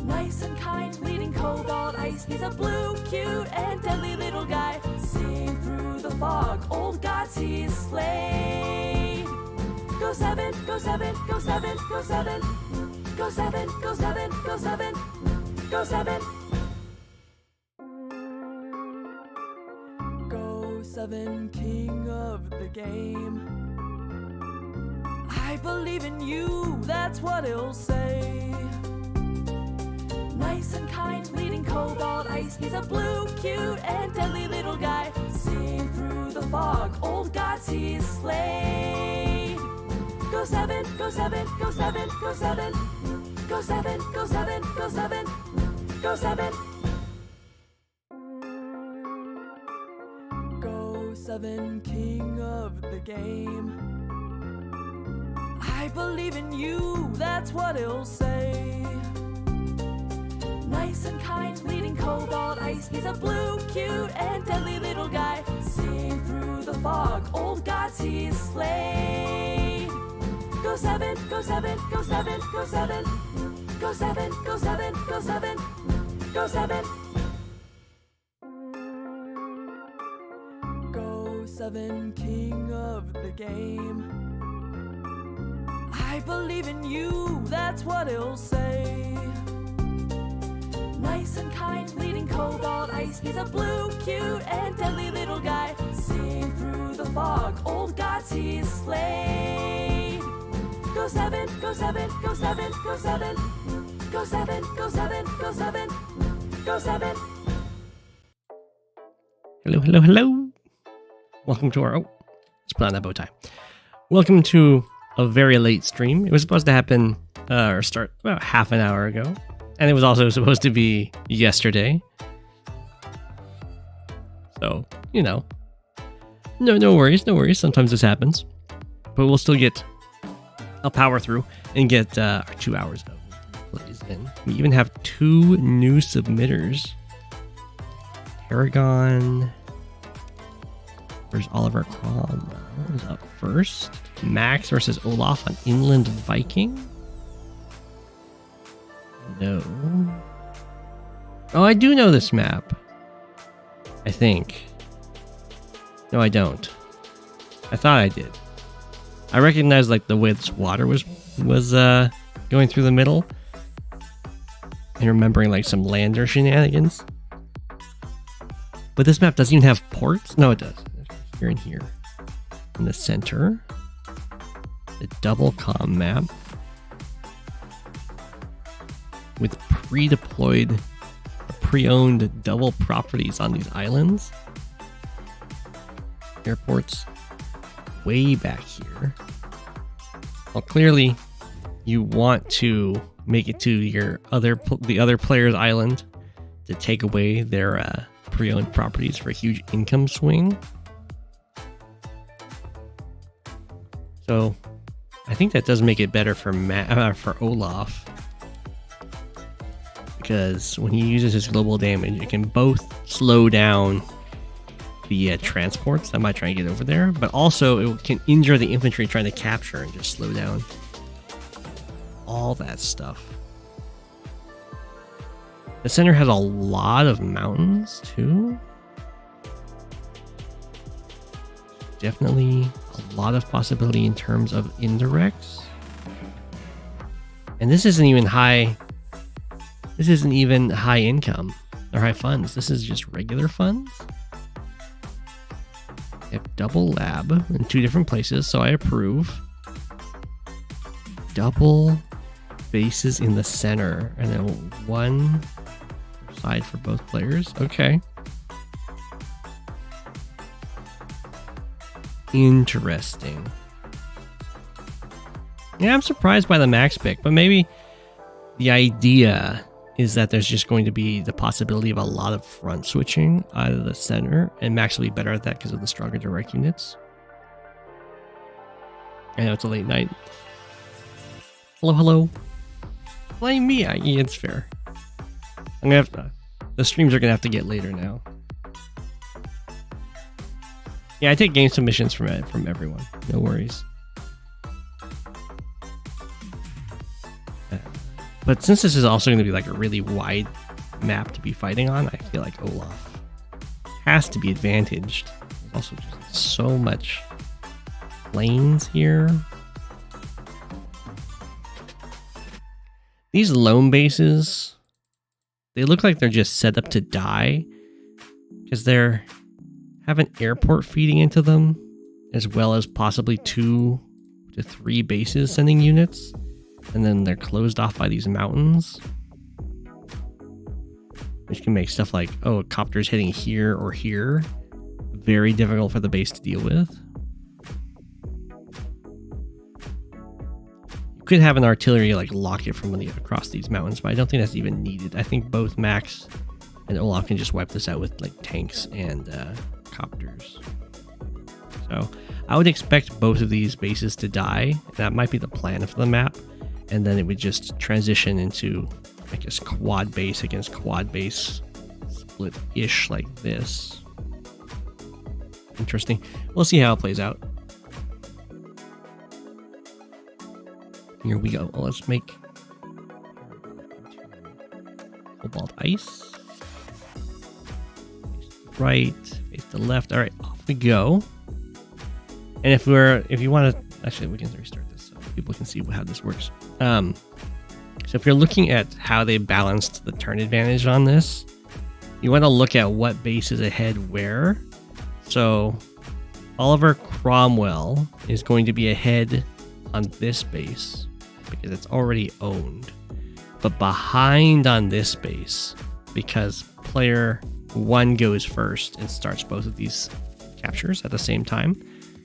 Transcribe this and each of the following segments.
Nice and kind, leading cobalt ice. He's a blue, cute, and deadly little guy. Seeing through the fog, old gods he's slayed. Go7, Go7, Go7, Go7. Go7, Go7, Go7, Go7. Go7, king of the game. I believe in you, that's what he'll say. Nice and kind, leading cobalt ice. He's a blue, cute, and deadly little guy. Seeing through the fog, old gods he's slayed. Go7, Go7, Go7, Go7. Go7, Go7, Go7, Go7. Go7, king of the game. I believe in you, that's what he'll say. Nice and kind, leading cobalt ice. He's a blue, cute, and deadly little guy. Seeing through the fog, old gods he's slayed. Go7, Go7, Go7, Go7. Go7, Go7, Go7, Go7. Go7, king of the game. I believe in you, that's what he'll say. Nice and kind, leading cobalt ice. He's a blue, cute, and deadly little guy. Seeing through the fog, old gods he's slayed. Go7, Go7, Go7, Go7. Go7, Go7, Go7, Go7. Hello, hello, hello. Welcome to our... Oh, let's put on that bow tie. Welcome to a very late stream. It was supposed to happen, or start about half an hour ago. And it was also supposed to be yesterday. So, you know. No worries, no worries. Sometimes this happens. But we'll still get... I'll power through and get our 2 hours of plays in. We even have 2 new submitters. Paragon. Where's OliverCromwell is up first. Max versus Olaf on Inland Viking. No. Oh, I do know this map. I think. No, I don't. I thought I did. I recognize like the way this water was going through the middle. And remembering like some lander shenanigans. But this map doesn't even have ports? No, it does. Here and here. In the center. The double comm map. With pre-deployed, pre-owned double properties on these islands. Airports way back here. Well, clearly you want to make it to your the other player's island to take away their pre-owned properties for a huge income swing. So I think that does make it better for for Olaf. Because when he uses his global damage, it can both slow down the transports that might try and get over there, but also it can injure the infantry trying to capture and just slow down all that stuff. The center has a lot of mountains too. Definitely a lot of possibility in terms of indirects. And this isn't even high. This isn't even high income or high funds. This is just regular funds. I have double lab in 2 different places, so I approve. Double bases in the center, and then 1 side for both players. Okay. Interesting. Yeah, I'm surprised by the max pick, but maybe the idea is that there's just going to be the possibility of a lot of front switching out of the center, and Max will be better at that because of the stronger direct units. I know it's a late night. Hello, hello. Blame me. Yeah, it's fair. I'm gonna have to, the streams are gonna have to get later now. Yeah, I take game submissions from everyone. No worries. But since this is also going to be like a really wide map to be fighting on, I feel like Olaf has to be advantaged. There's also just so much lanes here. These lone bases, they look like they're just set up to die because they're have an airport feeding into them, as well as possibly 2 to 3 bases sending units, and then they're closed off by these mountains, which can make stuff like, oh, copters hitting here or here very difficult for the base to deal with. You could have an artillery like lock it from across these mountains, but I don't think that's even needed. I think both Max and Olaf can just wipe this out with like tanks and copters. So I would expect both of these bases to die. That might be the plan for the map, and then it would just transition into, I guess, quad base against quad base split-ish like this. Interesting. We'll see how it plays out. Here we go. Well, let's make cobalt ice. Right, face to left. All right, off we go. And if you want to, actually, we can restart this so people can see how this works. So if you're looking at how they balanced the turn advantage on this, you want to look at what base is ahead where. So OliverCromwell is going to be ahead on this base because it's already owned, but behind on this base because player 1 goes first and starts both of these captures at the same time.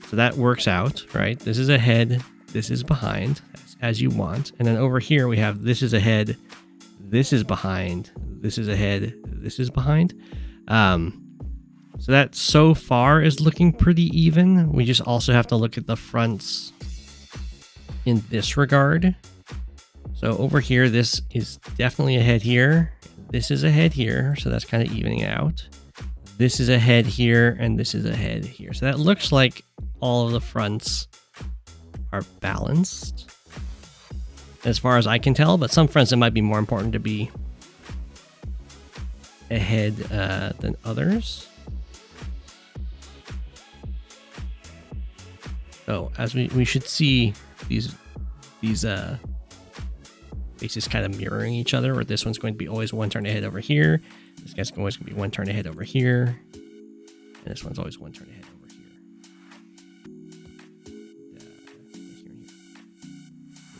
So that works out, right? This is ahead, this is behind, as you want. And then over here we have this is ahead, this is behind, this is ahead, this is behind. So that so far is looking pretty even. We just also have to look at the fronts in this regard. So over here, this is definitely ahead here. This is ahead here, so that's kind of evening out. This is ahead here, and this is ahead here. So that looks like all of the fronts are balanced, as far as I can tell. But some fronts, it might be more important to be ahead than others. So as we should see these bases kind of mirroring each other, where this one's going to be always 1 turn ahead over here. This guy's always going to be 1 turn ahead over here. And this one's always 1 turn ahead over here.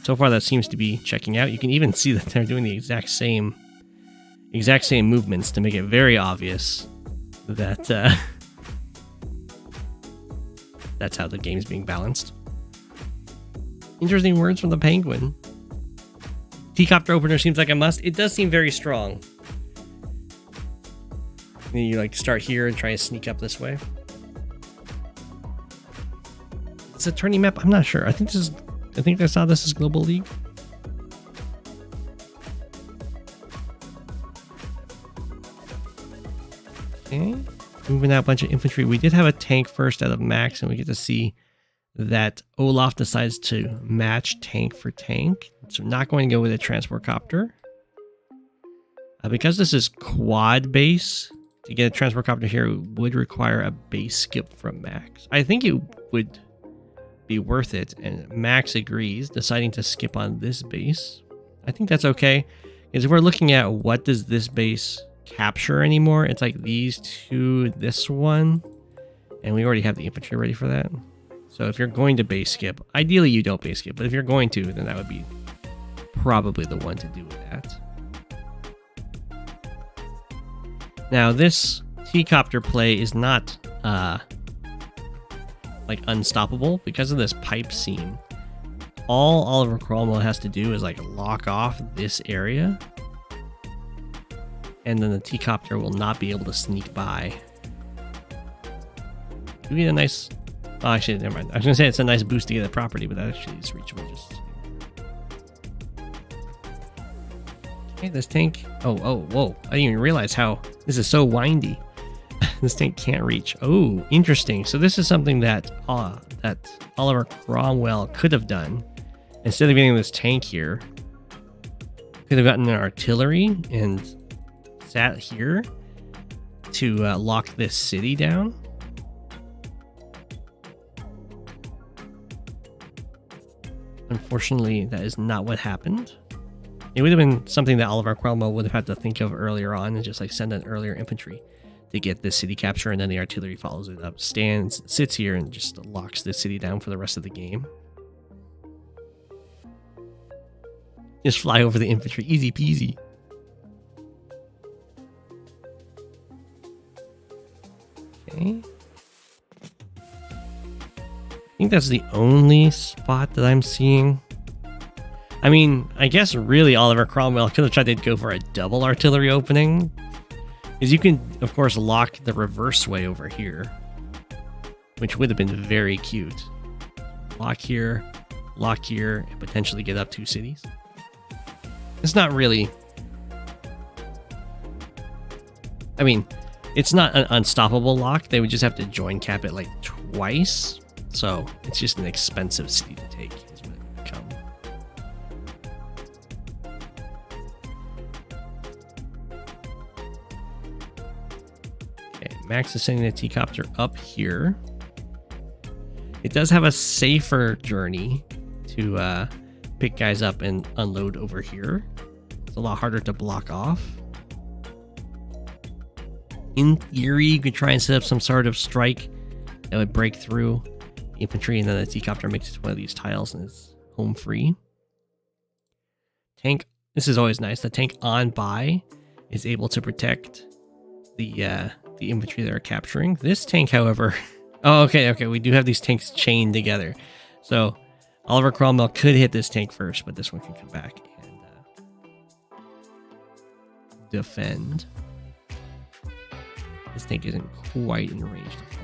So far that seems to be checking out. You can even see that they're doing the exact same movements to make it very obvious that that's how the game's being balanced. Interesting words from the penguin. T-copter opener seems like a must. It does seem very strong. And you like start here and try and sneak up this way. It's a tourney map. I'm not sure. I think I saw this as Global League. Okay, moving out a bunch of infantry. We did have a tank first out of Max, and we get to see that Olaf decides to match tank for tank. So not going to go with a transport copter. Because this is quad base, to get a transport copter here would require a base skip from Max. I think it would be worth it, and Max agrees, deciding to skip on this base. I think that's okay, because if we're looking at what does this base capture anymore, it's like these two, this one, and we already have the infantry ready for that. So if you're going to base skip, ideally you don't base skip, but if you're going to, then that would be probably the one to do with that. Now this T-copter play is not like unstoppable because of this pipe seam. All OliverCromwell has to do is like lock off this area, and then the T-copter will not be able to sneak by. We get a nice. Oh, actually, never mind. I was gonna say it's a nice boost to get a property, but that actually is reachable. Just okay. This tank. Oh, whoa! I didn't even realize how this is so windy. This tank can't reach. Oh, interesting. So this is something that OliverCromwell could have done. Instead of getting this tank here, Could have gotten an artillery and sat here to lock this city down. Unfortunately, that is not what happened. It would have been something that OliverCromwell would have had to think of earlier on and just like send an earlier infantry to get this city capture, and then the artillery follows it up, sits here and just locks this city down for the rest of the game. Just fly over the infantry, easy peasy. Okay. I think that's the only spot that I'm seeing. I mean, I guess really OliverCromwell could have tried to go for a double artillery opening. Because you can, of course, lock the reverse way over here. Which would have been very cute. Lock here, and potentially get up 2 cities. It's not really... I mean, it's not an unstoppable lock. They would just have to join cap it like twice. So it's just an expensive city to take, is what it would become. Okay, Max is sending the T-copter up here. It does have a safer journey to pick guys up and unload over here. It's a lot harder to block off. In theory, you could try and set up some sort of strike that would break through infantry, and then the T-copter makes it to one of these tiles and is home free. Tank, this is always nice. The tank on by is able to protect the infantry that are capturing. This tank, however, oh, okay, we do have these tanks chained together. So OliverCromwell could hit this tank first, but this one can come back and defend. This tank isn't quite in range to follow.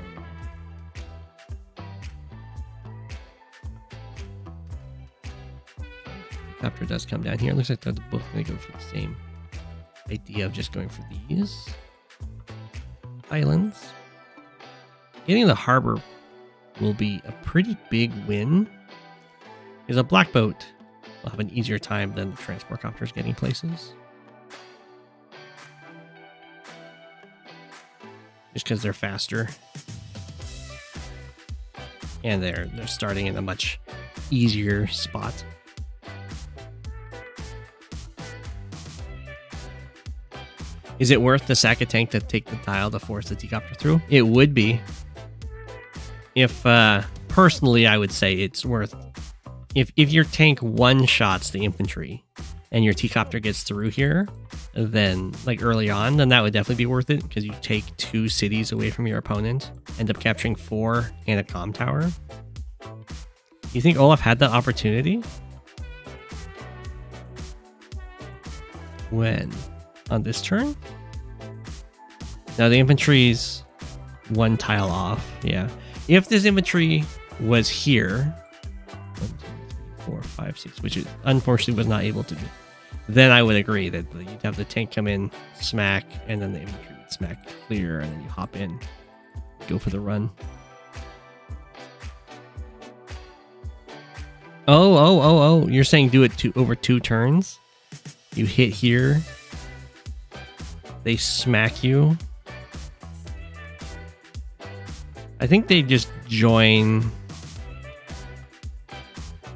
Copter does come down here. It looks like they're both going to go for the same idea of just going for these islands. Getting the harbor will be a pretty big win, because a BlackBoat will have an easier time than the transport copters getting places. Just because they're faster. And they're starting in a much easier spot. Is it worth the sack a tank to take the tile to force the T-copter through? It would be. If, personally, I would say it's worth... If your tank one-shots the infantry and your T-copter gets through here, then, like early on, then that would definitely be worth it, because you take 2 cities away from your opponent, end up capturing 4 and a comm tower. You think Olaf had that opportunity? When? On this turn? Now the infantry's 1 tile off. Yeah. If this infantry was here, 1, 2, 3, 4, 5, 6, which it unfortunately was not able to do, then I would agree that you'd have the tank come in, smack, and then the infantry would smack clear, and then you hop in, go for the run. Oh, you're saying do it over 2 turns? You hit here, they smack you. I think they just join.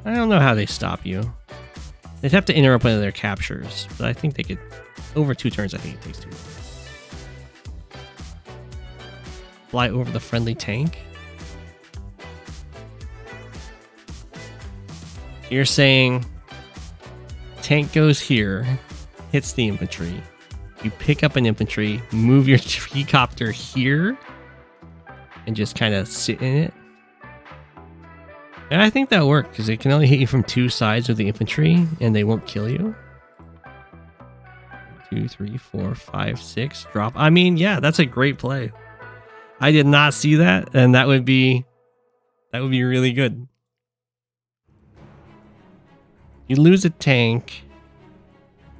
I don't know how they stop you. They'd have to interrupt one of their captures, but I think they could. Over 2 turns, I think it takes 2. Fly over the friendly tank. You're saying tank goes here, hits the infantry. You pick up an infantry, move your T-copter here, and just kind of sit in it. And I think that worked, because it can only hit you from 2 sides with the infantry, and they won't kill you. 2, 3, 4, 5, 6. Drop. I mean, yeah, that's a great play. I did not see that, and that would be really good. You lose a tank.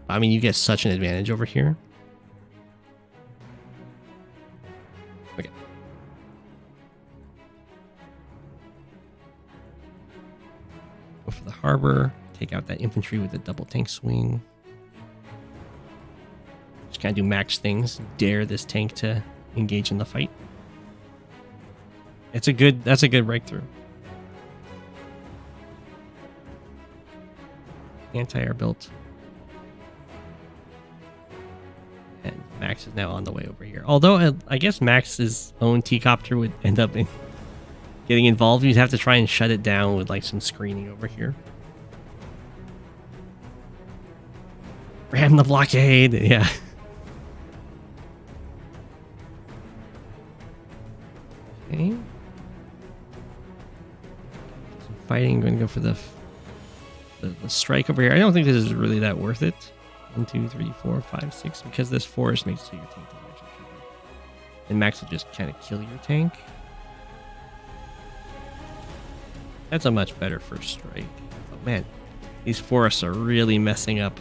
I mean, you get such an advantage over here. Okay. Go for the harbor. Take out that infantry with a double tank swing. Just kind of do max things, dare this tank to engage in the fight. That's a good breakthrough. Anti-air built. And Max is now on the way over here. Although I guess Max's own T-copter would end up getting involved. You'd have to try and shut it down with like some screening over here. Ram the blockade, yeah. Okay. Some fighting. I'm going to go for the strike over here. I don't think this is really that worth it. 1, 2, 3, 4, 5, 6. Because this forest makes it so your tank doesn't actually cover. And Max will just kind of kill your tank. That's a much better first strike. Oh man, these forests are really messing up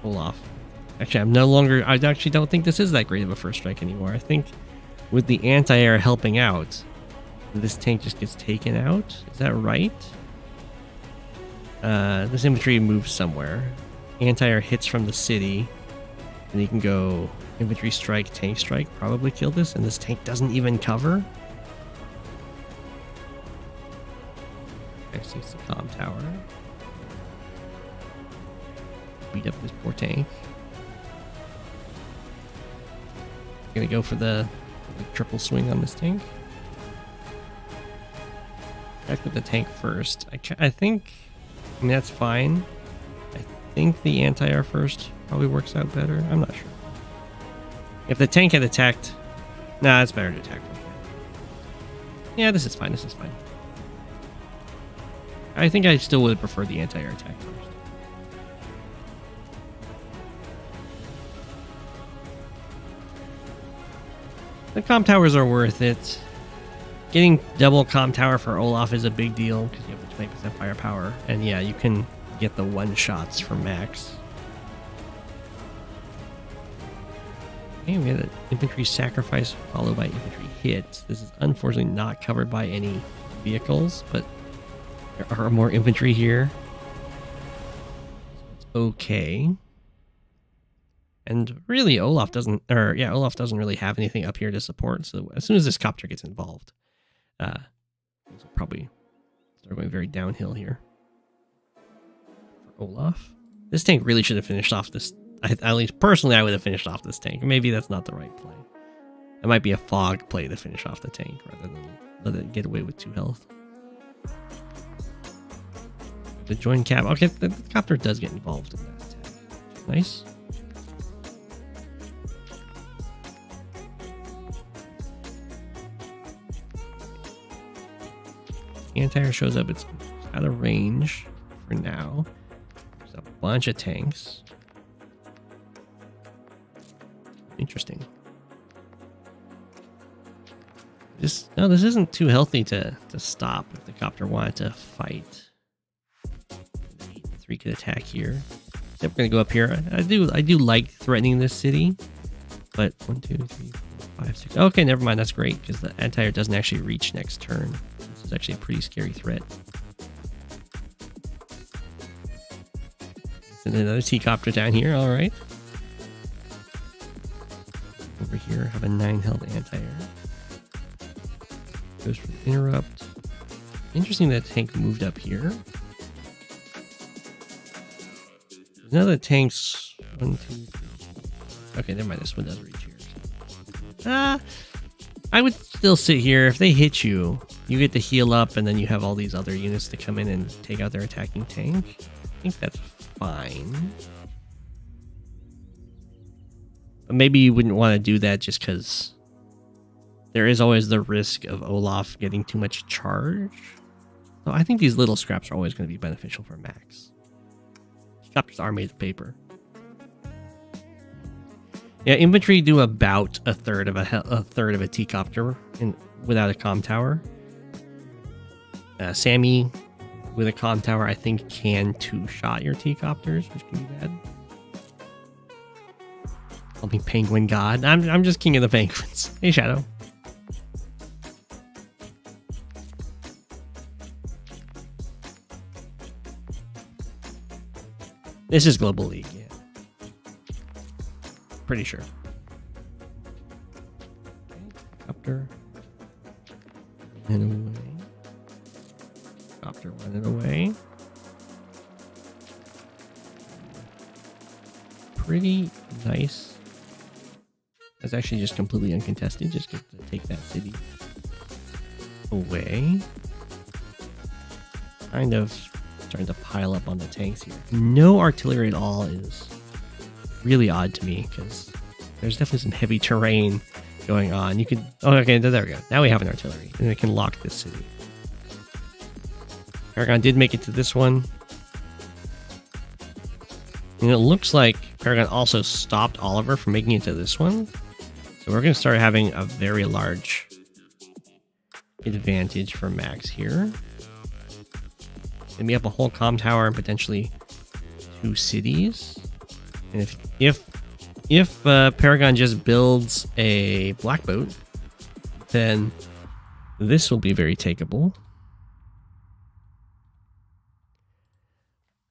Olaf. Actually, I actually don't think this is that great of a first strike anymore. I think with the anti-air helping out, this tank just gets taken out. Is that right? This infantry moves somewhere. Anti-air hits from the city. And you can go infantry strike, tank strike, probably kill this. And this tank doesn't even cover. Next is the comm tower. Beat up this poor tank. Gonna go for the triple swing on this tank. Back with the tank first. I think, I mean, that's fine. I think the anti-air first probably works out better. I'm not sure. If the tank had attacked, nah, it's better to attack first. Yeah, this is fine. This is fine. I think I still would prefer the anti-air attack first. The comm towers are worth it. Getting double comm tower for Olaf is a big deal because you have the 20% firepower. And yeah, you can get the one-shots for Max. Okay, we had an infantry sacrifice followed by infantry hit. This is unfortunately not covered by any vehicles, but there are more infantry here. It's okay. And really, Olaf doesn't really have anything up here to support. So as soon as this copter gets involved, things will probably start going very downhill here. For Olaf, this tank really should have finished off this. At least personally, I would have finished off this tank. Maybe that's not the right play. It might be a fog play to finish off the tank rather than let it get away with 2 health. The join cap. Okay, the copter does get involved in that attack. Nice. Anti-air shows up. It's out of range for now. There's a bunch of tanks. Interesting. This isn't too healthy to stop if the copter wanted to fight. 3 could attack here. Except we're gonna go up here. I do like threatening this city, but 1, 2, 3, 4, 5, 6. Okay, never mind. That's great because the anti-air doesn't actually reach next turn. This is actually a pretty scary threat. And another T-copter down here. All right. Over here, have a 9 health anti-air. Goes for the interrupt. Interesting that tank moved up here. Now the tanks 1, 2, 3. Okay, never mind. This one does reach here. I would still sit here. If they hit you, you get to heal up, and then you have all these other units to come in and take out their attacking tank. I think that's fine. But maybe you wouldn't want to do that just because there is always the risk of Olaf getting too much charge. So I think these little scraps are always going to be beneficial for Max. Copters are made of paper. Yeah, infantry do about a third of a T-copter without a comm tower. Sammy with a comm tower, I think, can 2-shot your T-copters, which can be bad. Call me Penguin God. I'm just king of the penguins. Hey, Shadow. This is Global League, yeah. Pretty sure. Copter. And away. Copter running away. Pretty nice. That's actually just completely uncontested. Just get to take that city away. Kind of starting to pile up on the tanks here. No artillery at all is really odd to me because there's definitely some heavy terrain going on. You could... Oh, okay, there we go. Now we have an artillery and we can lock this city. Paragon did make it to this one. And it looks like Paragon also stopped Oliver from making it to this one. So we're going to start having a very large advantage for Max here. And we have a whole comm tower and potentially 2 cities. And if Paragon just builds a BlackBoat, then this will be very takeable.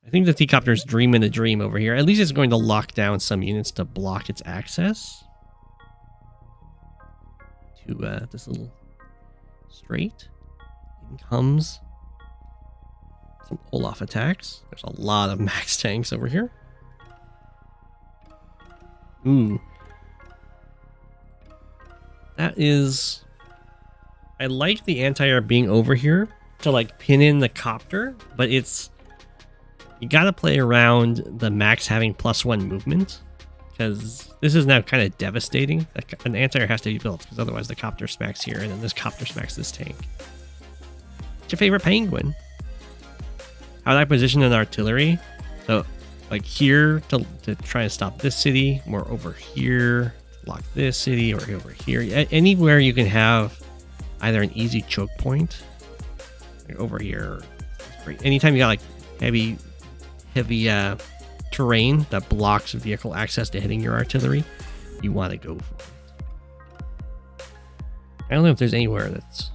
I think the T-Copter's dreaming a dream over here. At least it's going to lock down some units to block its access to this little strait. In comes some Olaf attacks. There's a lot of max tanks over here. Ooh. That is... I like the anti-air being over here to like pin in the copter, but it's... You gotta play around the max having +1 movement, because this is now kind of devastating. An anti-air has to be built, because otherwise the copter smacks here, and then this copter smacks this tank. What's your favorite penguin? How do I position an artillery? So, like here to try and stop this city, or over here to lock this city, or over here. Anywhere you can have either an easy choke point, like over here. Anytime you got like heavy terrain that blocks vehicle access to hitting your artillery, you want to go for it. I don't know if there's anywhere that's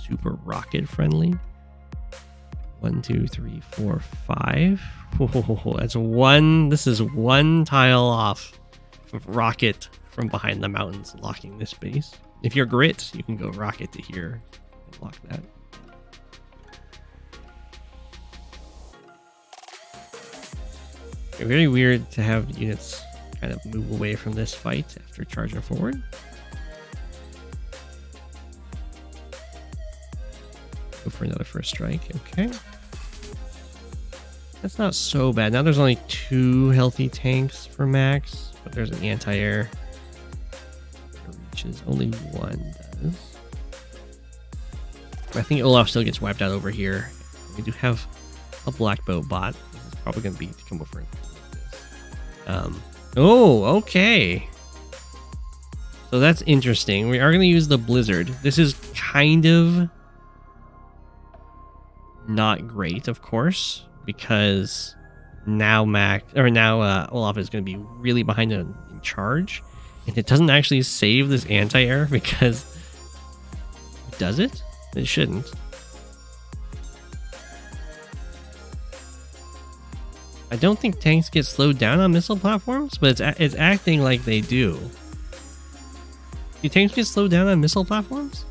super rocket friendly. 1, 2, 3, 4, 5. Oh, that's one. This is one tile off of rocket from behind the mountains, locking this base. If you're grit, you can go rocket to here and lock that. Very weird to have units kind of move away from this fight after charging forward. Go for another first strike. Okay. That's not so bad. Now there's only 2 healthy tanks for Max, but there's an anti-air. Reaches only 1 does. I think Olaf still gets wiped out over here. We do have a BlackBoat bot. This is probably going to be to come over and oh, okay. So that's interesting. We are going to use the Blizzard. This is kind of not great, of course, because now Olaf is going to be really behind in charge, and it doesn't actually save this anti-air because does it? It shouldn't. I don't think tanks get slowed down on missile platforms, but it's acting like they do. Do tanks get slowed down on missile platforms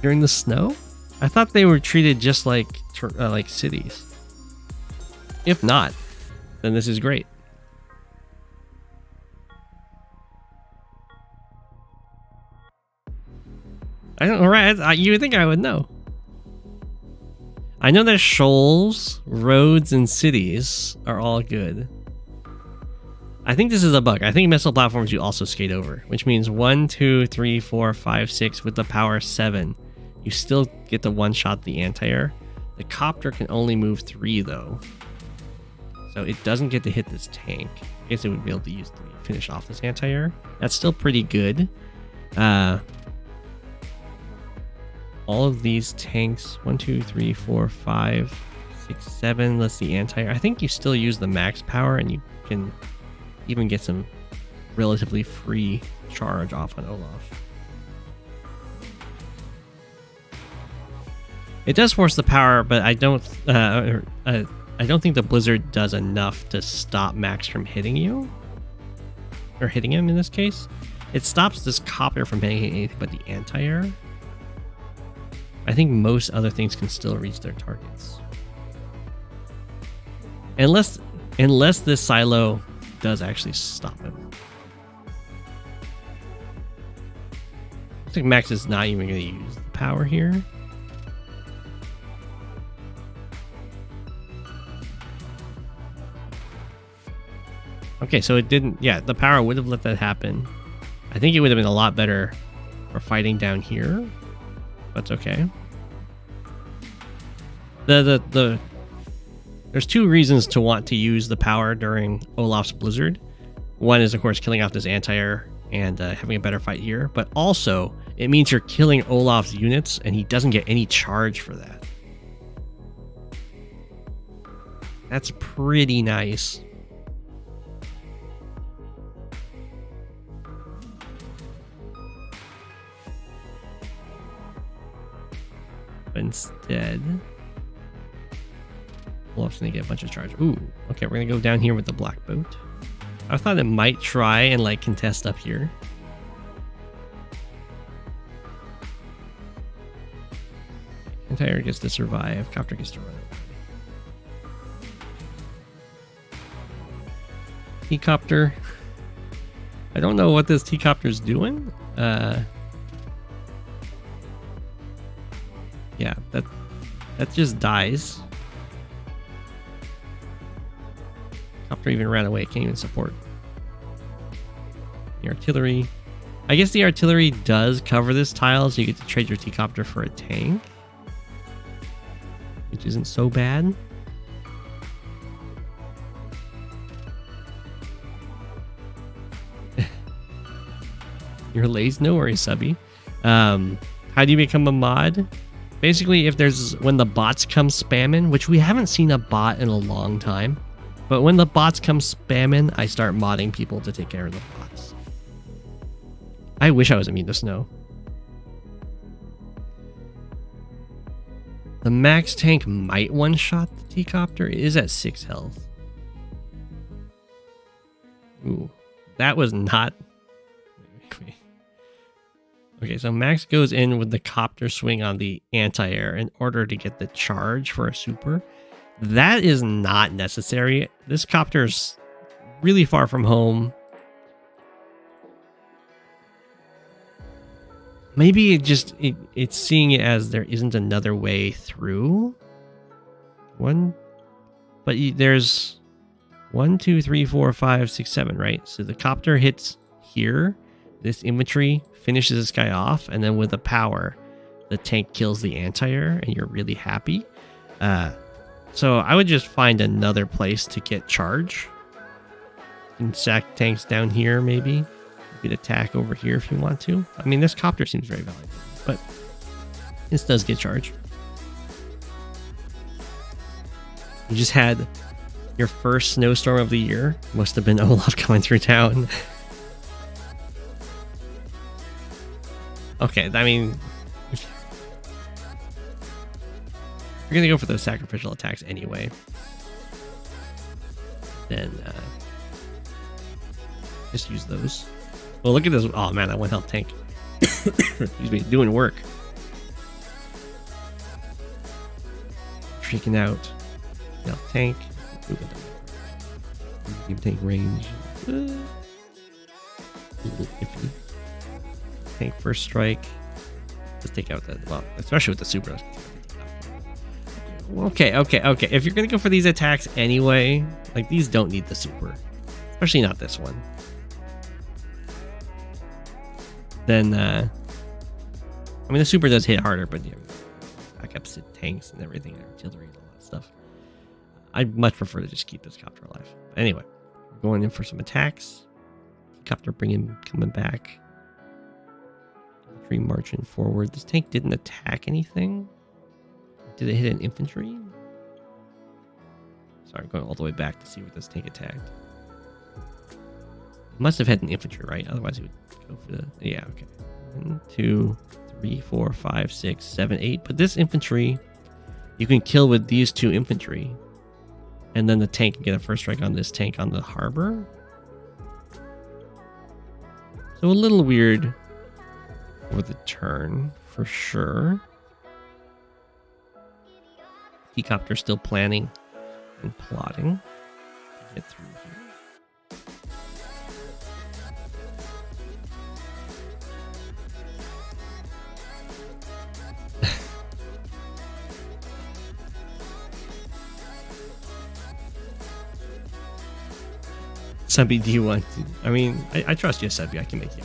during the snow? I thought they were treated just like cities. If not, then this is great. I don't know, right? You would think I would know. I know that shoals, roads, and cities are all good. I think this is a bug. I think missile platforms you also skate over, which means 1, 2, 3, 4, 5, 6 with the power 7. You still get the one-shot the anti-air. The copter can only move 3 though, so it doesn't get to hit this tank. I guess it would be able to use to finish off this anti-air. That's still pretty good. All of these tanks, 1, 2, 3, 4, 5, 6, 7. Let's see, anti-air. I think you still use the max power, and you can even get some relatively free charge off on Olaf. It does force the power, but I don't. I don't think the blizzard does enough to stop Max from hitting you. Or hitting him in this case. It stops this copter from hitting anything but the anti-air. I think most other things can still reach their targets. Unless this silo does actually stop him. I think Max is not even going to use the power here. Okay, so it didn't... Yeah, the power would have let that happen. I think it would have been a lot better for fighting down here. That's okay. There's two reasons to want to use the power during Olaf's blizzard. One is, of course, killing off this anti-air and having a better fight here. But also, it means you're killing Olaf's units and he doesn't get any charge for that. That's pretty nice. But instead, Olaf's gonna get a bunch of charge. Ooh, okay, we're gonna go down here with the BlackBoat. I thought it might try and like contest up here. Anti-air gets to survive. Copter gets to run away. T-copter. I don't know what this T-copter's doing. Yeah, that just dies. Copter even ran away, can't even support. The artillery. I guess the artillery does cover this tile, so you get to trade your T-copter for a tank. Which isn't so bad. You're lazy? No worries, subby. How do you become a mod? Basically, when the bots come spamming, which we haven't seen a bot in a long time, but when the bots come spamming, I start modding people to take care of the bots. I wish I was immune to snow. The max tank might one-shot the T-copter. It is at 6 health. Ooh, that was not... Okay, so Max goes in with the copter swing on the anti-air in order to get the charge for a super. That is not necessary. This copter's really far from home. Maybe it's seeing it as there isn't another way through. But there's 1, 2, 3, 4, 5, 6, 7, right? So the copter hits here. This infantry finishes this guy off, and then with the power, the tank kills the anti-air, and you're really happy. So I would just find another place to get charge. You can stack tanks down here, maybe. You could attack over here if you want to. I mean, this copter seems very valuable, but this does get charge. You just had your first snowstorm of the year. Must have been Olaf coming through town. Okay, I mean, you're gonna go for those sacrificial attacks anyway. Then just use those. Well, look at this. Oh man, that 1 health tank. Excuse me, doing work. Freaking out. Health tank. Keep tank range. Little iffy. Tank first strike. Let's take out that. Well, especially with the super. Okay. If you're gonna go for these attacks anyway, like these don't need the super, especially not this one. Then, I mean, the super does hit harder, but yeah, backup tanks and everything, artillery and all that stuff. I'd much prefer to just keep this copter alive. But anyway, we're going in for some attacks. Copter coming back. Infantry marching forward. This tank didn't attack anything. Did it hit an infantry? Sorry, I'm going all the way back to see what this tank attacked. It must have hit an infantry, right? Otherwise, it would go for the... Yeah, okay. 1, 2, 3, 4, 5, 6, 7, 8. But this infantry, you can kill with these 2 infantry. And then the tank can get a first strike on this tank on the harbor. So a little weird for the turn, for sure. Helicopter still planning and plotting to get through here. Subby, do you want to? I mean, I trust you, Subby. I can make you.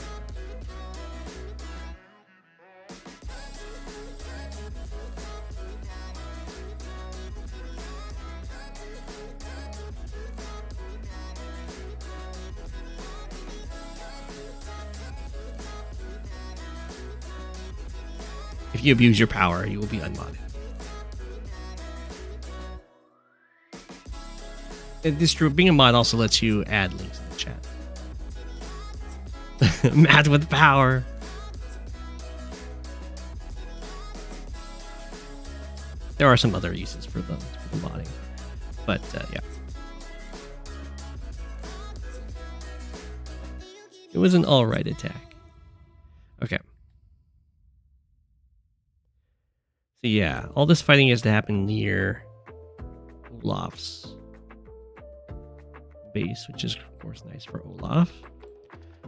If you abuse your power, you will be unmodded. This true. Being a mod also lets you add links in the chat. Mad with power. There are some other uses for the modding, but yeah, it was an alright attack. Okay. So yeah, all this fighting has to happen near Olaf's base, which is of course nice for Olaf.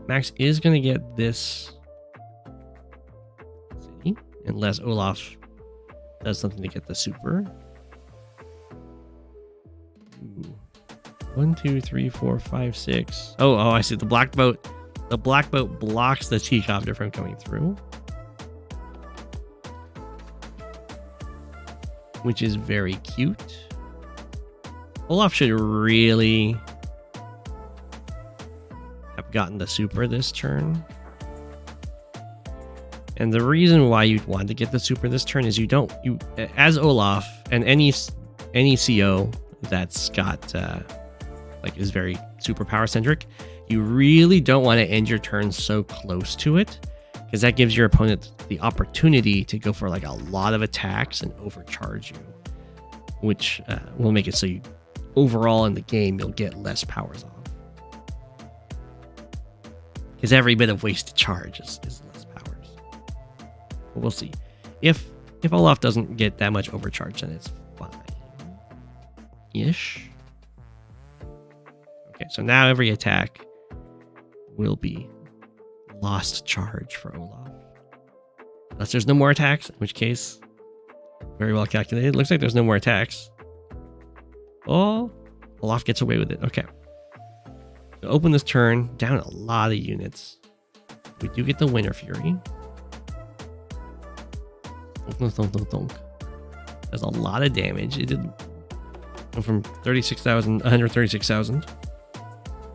Max is going to get this city unless Olaf does something to get the super. Ooh. 1, 2, 3, 4, 5, 6. Oh, I see the BlackBoat. The BlackBoat blocks the helicopter from coming through, which is very cute. Olaf should really have gotten the super this turn. And the reason why you'd want to get the super this turn is you as Olaf and any CO that's got like is very superpower centric, you really don't want to end your turn so close to it, because that gives your opponent the opportunity to go for like a lot of attacks and overcharge you, which will make it so you overall in the game you'll get less powers off, because every bit of wasted charge is less powers. But we'll see. If Olaf doesn't get that much overcharge, then it's fine-ish. Okay, so now every attack will be lost charge for Olaf. Unless there's no more attacks, in which case, very well calculated. Looks like there's no more attacks. Oh, Olaf gets away with it. Okay. So open this turn, down a lot of units. We do get the Winter Fury. Does a lot of damage. It did go from 136,000 to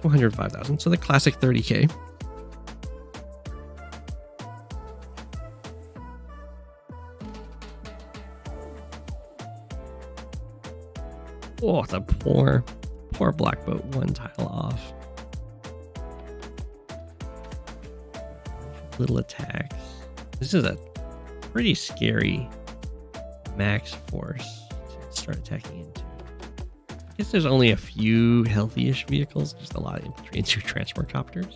105,000. So the classic 30k. Oh, the poor BlackBoat, one tile off. Little attacks. This is a pretty scary max force to start attacking into. I guess there's only a few healthy-ish vehicles, just a lot of infantry and 2 transport copters.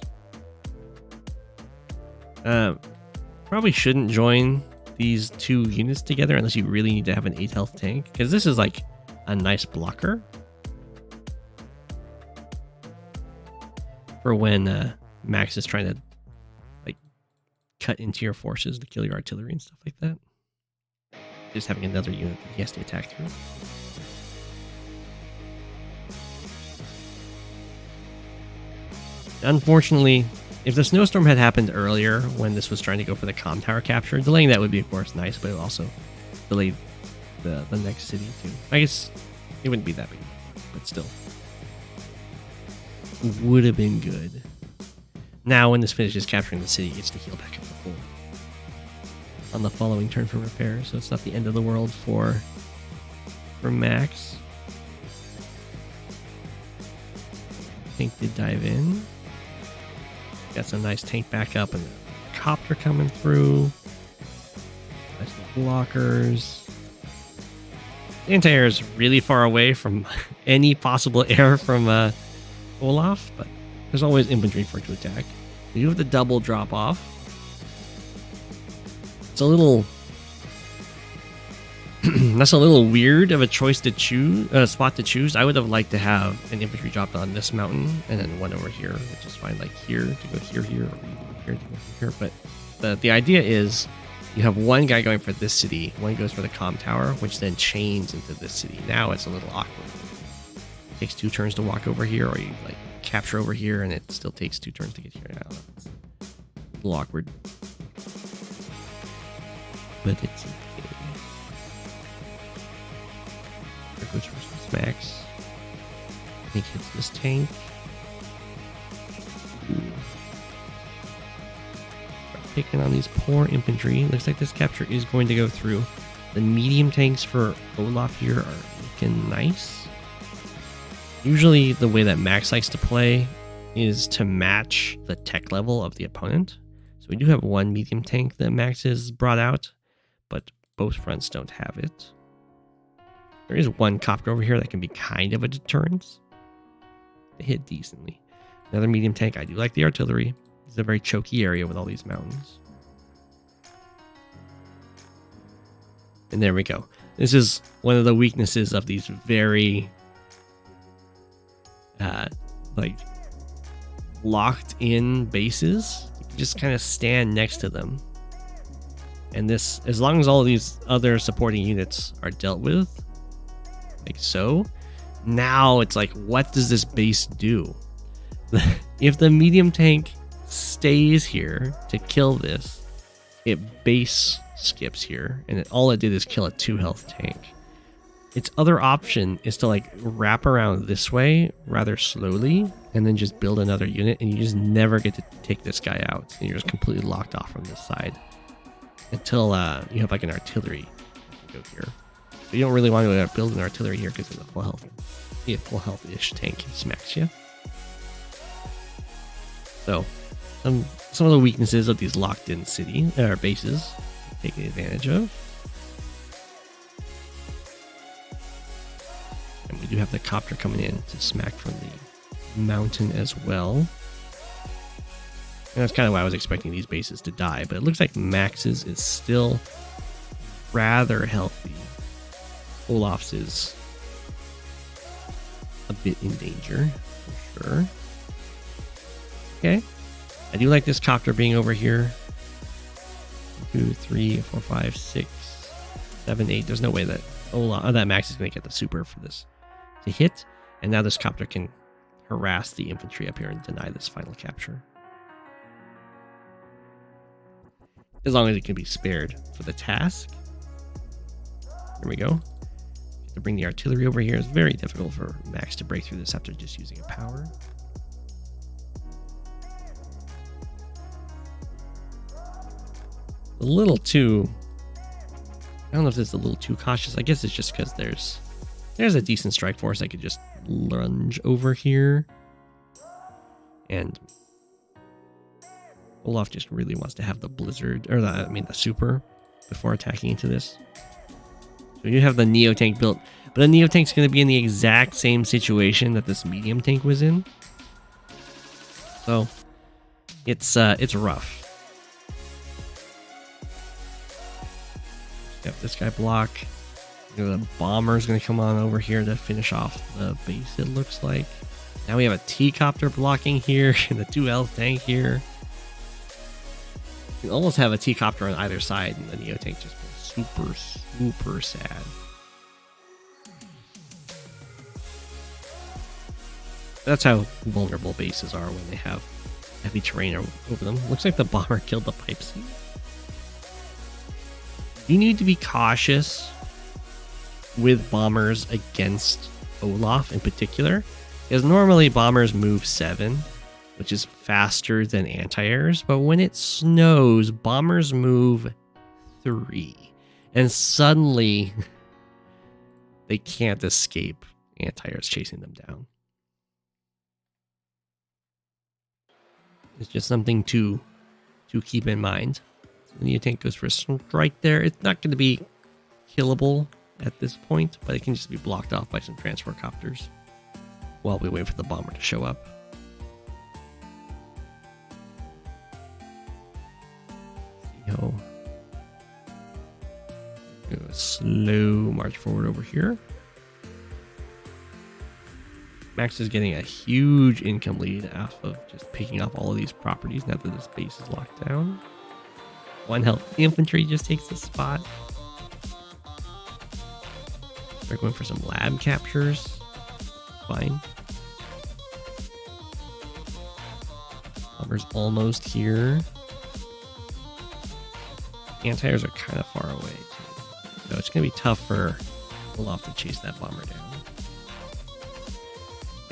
Probably shouldn't join these 2 units together unless you really need to have an 8 health tank, because this is like a nice blocker for when Max is trying to like cut into your forces to kill your artillery and stuff like that. Just having another unit that he has to attack through. Unfortunately, if the snowstorm had happened earlier when this was trying to go for the comm tower capture, delaying that would be of course nice, but it would also delay the next city too. I guess it wouldn't be that big, but still would have been good. Now when this finishes capturing the city, it gets to heal back up to full on the following turn for repair, so it's not the end of the world for Max. Tank did dive in. Got some nice tank backup and a copter coming through. Nice blockers. anti-air is really far away from any possible air from Olaf, but there's always infantry for it to attack. You have the double drop off. It's a little... that's a little weird of a choice to choose, spot to choose. I would have liked to have an infantry drop on this mountain and then one over here, which is fine, like here to go here, or here to go here. But the idea is you have one guy going for this city, one goes for the comm tower, which then chains into this city. Now it's a little awkward. It takes 2 turns to walk over here, or you like capture over here, and it still takes 2 turns to get here. I don't know. It's a little awkward, but it's okay. There goes for some smacks. I think hits this tank. Ooh. Picking on these poor infantry. Looks like this capture is going to go through. The medium tanks for Olaf here are looking nice. Usually the way that Max likes to play is to match the tech level of the opponent. So we do have one medium tank that Max has brought out, but both fronts don't have it. There is one copter over here that can be kind of a deterrent. They hit decently. Another medium tank. I do like the artillery. It's a very choky area with all these mountains. And there we go. This is one of the weaknesses of these very like locked in bases. You just kind of stand next to them. And this, as long as all of these other supporting units are dealt with, like so, now it's like, what does this base do? If the medium tank stays here to kill this, it base skips here, and all it did is kill a 2 health tank. Its other option is to like wrap around this way rather slowly and then just build another unit, and you just never get to take this guy out, and you're just completely locked off from this side until you have like an artillery go here. But you don't really want to build an artillery here because of the full health. Yeah, full health-ish tank smacks you. So some of the weaknesses of these locked-in city or bases taking advantage of. And we do have the copter coming in to smack from the mountain as well. And that's kind of why I was expecting these bases to die, but it looks like Max's is still rather healthy. Olaf's is a bit in danger, for sure. Okay. I do like this copter being over here. 2, 3, 4, 5, 6, 7, 8. There's no way that that Max is going to get the super for this to hit. And now this copter can harass the infantry up here and deny this final capture. As long as it can be spared for the task. There we go. To bring the artillery over here is very difficult for Max to break through this after just using a power. A little too... I don't know if this is a little too cautious. I guess it's just because there's a decent strike force I could just lunge over here. And Olaf just really wants to have the blizzard, or the super, before attacking into this. So you have the Neo tank built, but the Neo tank's going to be in the exact same situation that this medium tank was in. So it's rough. Got this guy block. The bomber's going to come on over here to finish off the base, it looks like. Now we have a T-copter blocking here and a 2 health tank here. You almost have a T-copter on either side, and the Neo tank just super, super sad. That's how vulnerable bases are when they have heavy terrain over them. Looks like the bomber killed the pipe seam. You need to be cautious with bombers against Olaf in particular, because normally bombers move 7, which is faster than anti-airs, but when it snows, bombers move 3, and suddenly they can't escape anti-airs chasing them down. It's just something to keep in mind. So the Neo tank goes for a strike there. It's not going to be killable at this point, but it can just be blocked off by some transfer copters while we wait for the bomber to show up. Do a slow march forward over here. Max is getting a huge income lead off of just picking up all of these properties now that this base is locked down. One health infantry just takes the spot. They're going for some lab captures. Fine. Bomber's almost here. Anti-airs are kind of far away too, so it's going to be tough for Olaf to chase that bomber down.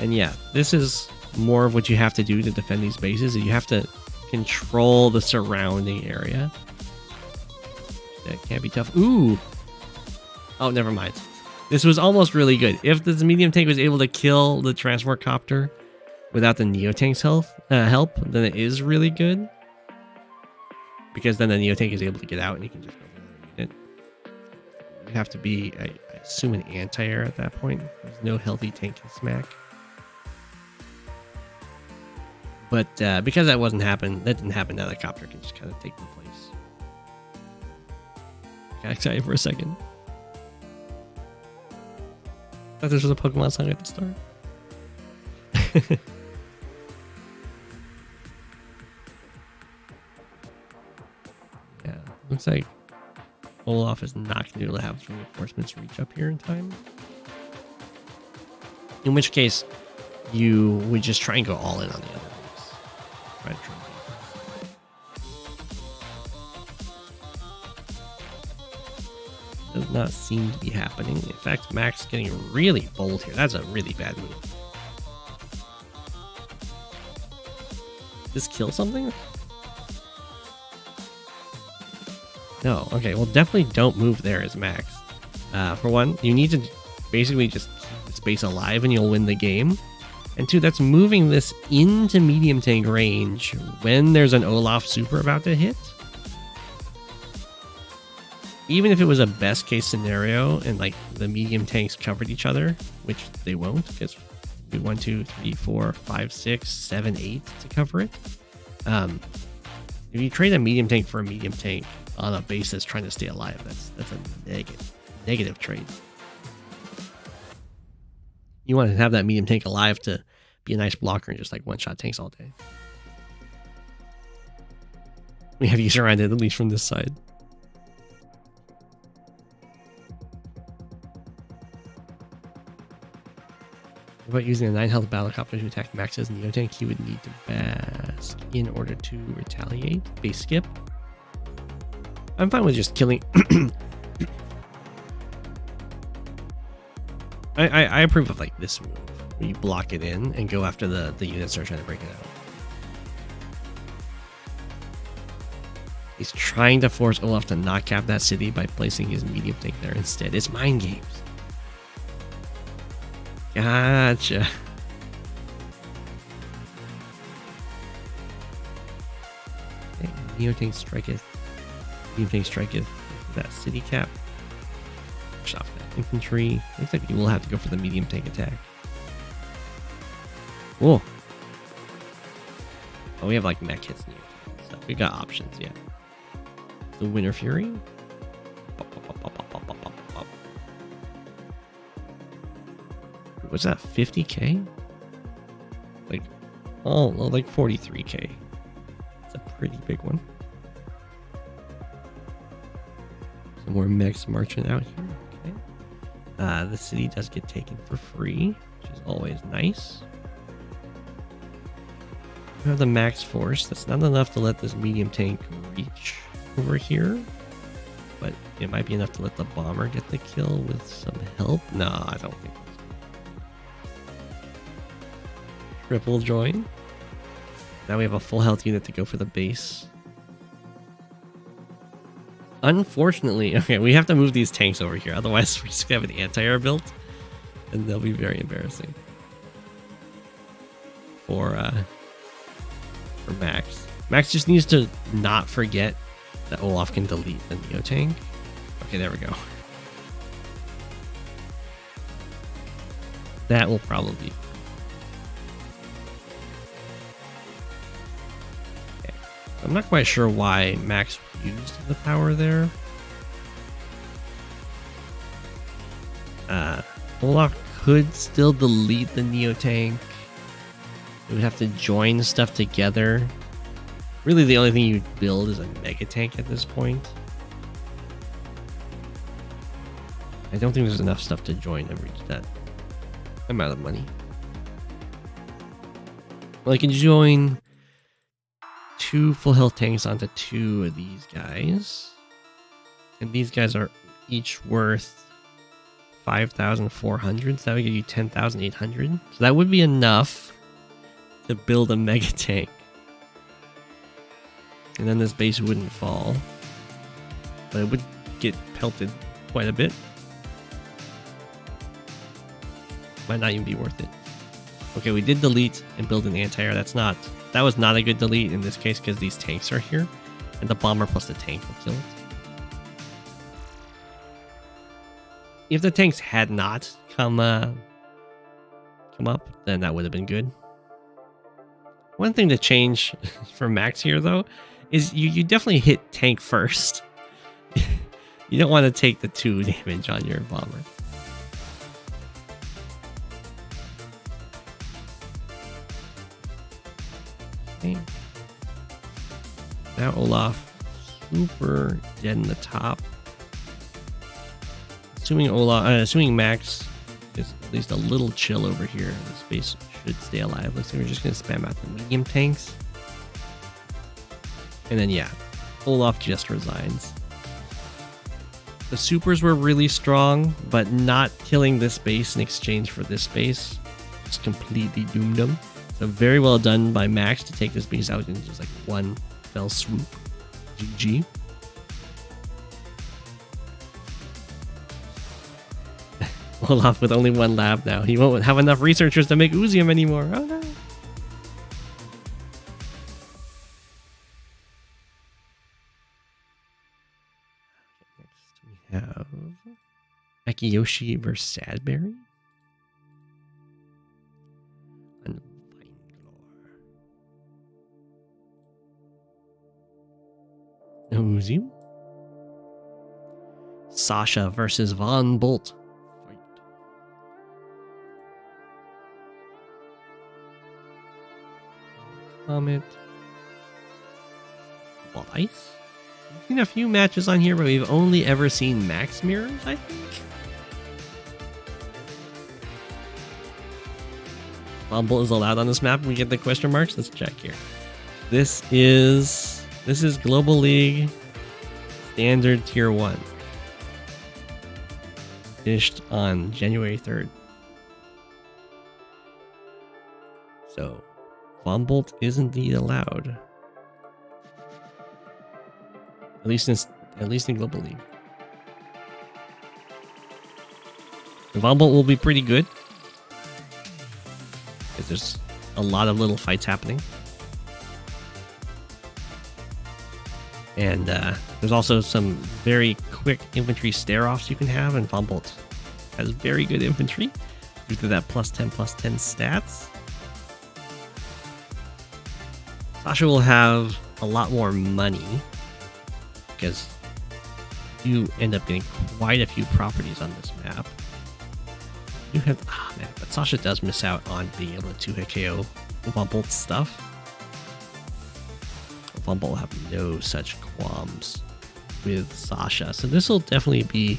And yeah, this is more of what you have to do to defend these bases. You have to control the surrounding area. That can't be tough. Ooh! Oh, never mind. This was almost really good. If this medium tank was able to kill the transport copter without the Neotank's help, then it is really good. Because then the Neotank is able to get out and you can just go for it. You have to be, I assume, an anti-air at that point. There's no healthy tank can smack. But because that didn't happen, now the copter can just kind of take the place. Got excited for a second. Thought this was a Pokemon song at the start. Yeah, looks like Olaf is not going to be able to have reinforcements reach up here in time. In which case, you would just try and go all in on the other base. Try to trade. Does not seem to be happening. In fact, Max getting really bold here. That's a really bad move. Did this kill something? No. Okay, well, definitely don't move there as Max. For one, you need to basically just keep the space alive and you'll win the game. And two, that's moving this into medium tank range when there's an Olaf super about to hit. Even if it was a best case scenario and like the medium tanks covered each other, which they won't, because we 1, 2, 3, 4, 5, 6, 7, 8 to cover it. If you trade a medium tank for a medium tank on a base that's trying to stay alive, that's a negative trade. You want to have that medium tank alive to be a nice blocker and just like one-shot tanks all day. We have to use around it, at least from this side. What about using a 9 health battlecopter to attack Max's Neotank? He would need to bask in order to retaliate. Base skip. I'm fine with just killing. I approve of like this move, where you block it in and go after the units that are trying to break it out. He's trying to force Olaf to not cap that city by placing his medium tank there instead. It's mind games. Gotcha. Okay, Neotank striketh. Neotank striketh that city cap. Push off that infantry. Looks like we will have to go for the medium tank attack. Whoa. Oh, we have like mech hits and stuff. We got options, yeah. The Winter Fury. Was that 50k? Like, oh, like 43k. It's a pretty big one. Some more mechs marching out here. Okay. The city does get taken for free, which is always nice. We have the max force. That's not enough to let this medium tank reach over here, but it might be enough to let the bomber get the kill with some help. No, I don't think so. Triple join. Now we have a full health unit to go for the base. Unfortunately, okay, we have to move these tanks over here. Otherwise, we're just going to have an anti-air built. And they'll be very embarrassing. For Max. Max just needs to not forget that Olaf can delete the Neotank. Okay, there we go. That will probably be. Okay. I'm not quite sure why Max used the power there. Olaf could still delete the Neo tank. We would have to join stuff together. Really, the only thing you build is a mega tank at this point. I don't think there's enough stuff to join to reach that amount of money. Well, I can join 2 full health tanks onto 2 of these guys. And these guys are each worth 5,400, so that would give you 10,800. So that would be enough to build a mega tank. And then this base wouldn't fall. But it would get pelted quite a bit. Might not even be worth it. Okay, we did delete and build an anti-air. That was not a good delete in this case because these tanks are here. And the bomber plus the tank will kill it. If the tanks had not come up, then that would have been good. One thing to change for Max here, though, is you definitely hit tank first. You don't want to take the 2 damage on your bomber. Okay. Now Olaf, super dead in the top. Assuming Max is at least a little chill over here, this base should stay alive. Looks like we're just going to spam out the medium tanks. And then, yeah, Olaf just resigns. The supers were really strong, but not killing this base in exchange for this base just completely doomed them. So very well done by Max to take this base out in just like one fell swoop. GG. Olaf with only 1 lab now. He won't have enough researchers to make Uzium anymore. Oh no. Next we have akiyoshi versus Sadberry. And Veinglor. Uzium. Sasha versus Von Bolt. Comet. Ice. We've seen a few matches on here, but we've only ever seen Max mirrors, I think. Bumble is allowed on this map. We get the question marks. Let's check here. This is Global League Standard Tier 1. Finished on January 3rd. So Von Bolt is indeed allowed. At least in Global League. The Von Bolt will be pretty good. Because there's a lot of little fights happening. And there's also some very quick infantry stare-offs you can have, and Von Bolt has very good infantry due to that +10/+10 stats. Sasha will have a lot more money because you end up getting quite a few properties on this map. You have man, but Sasha does miss out on being able to 2-hit KO Von Bolt's stuff. Von Bolt will have no such qualms with Sasha, so this will definitely be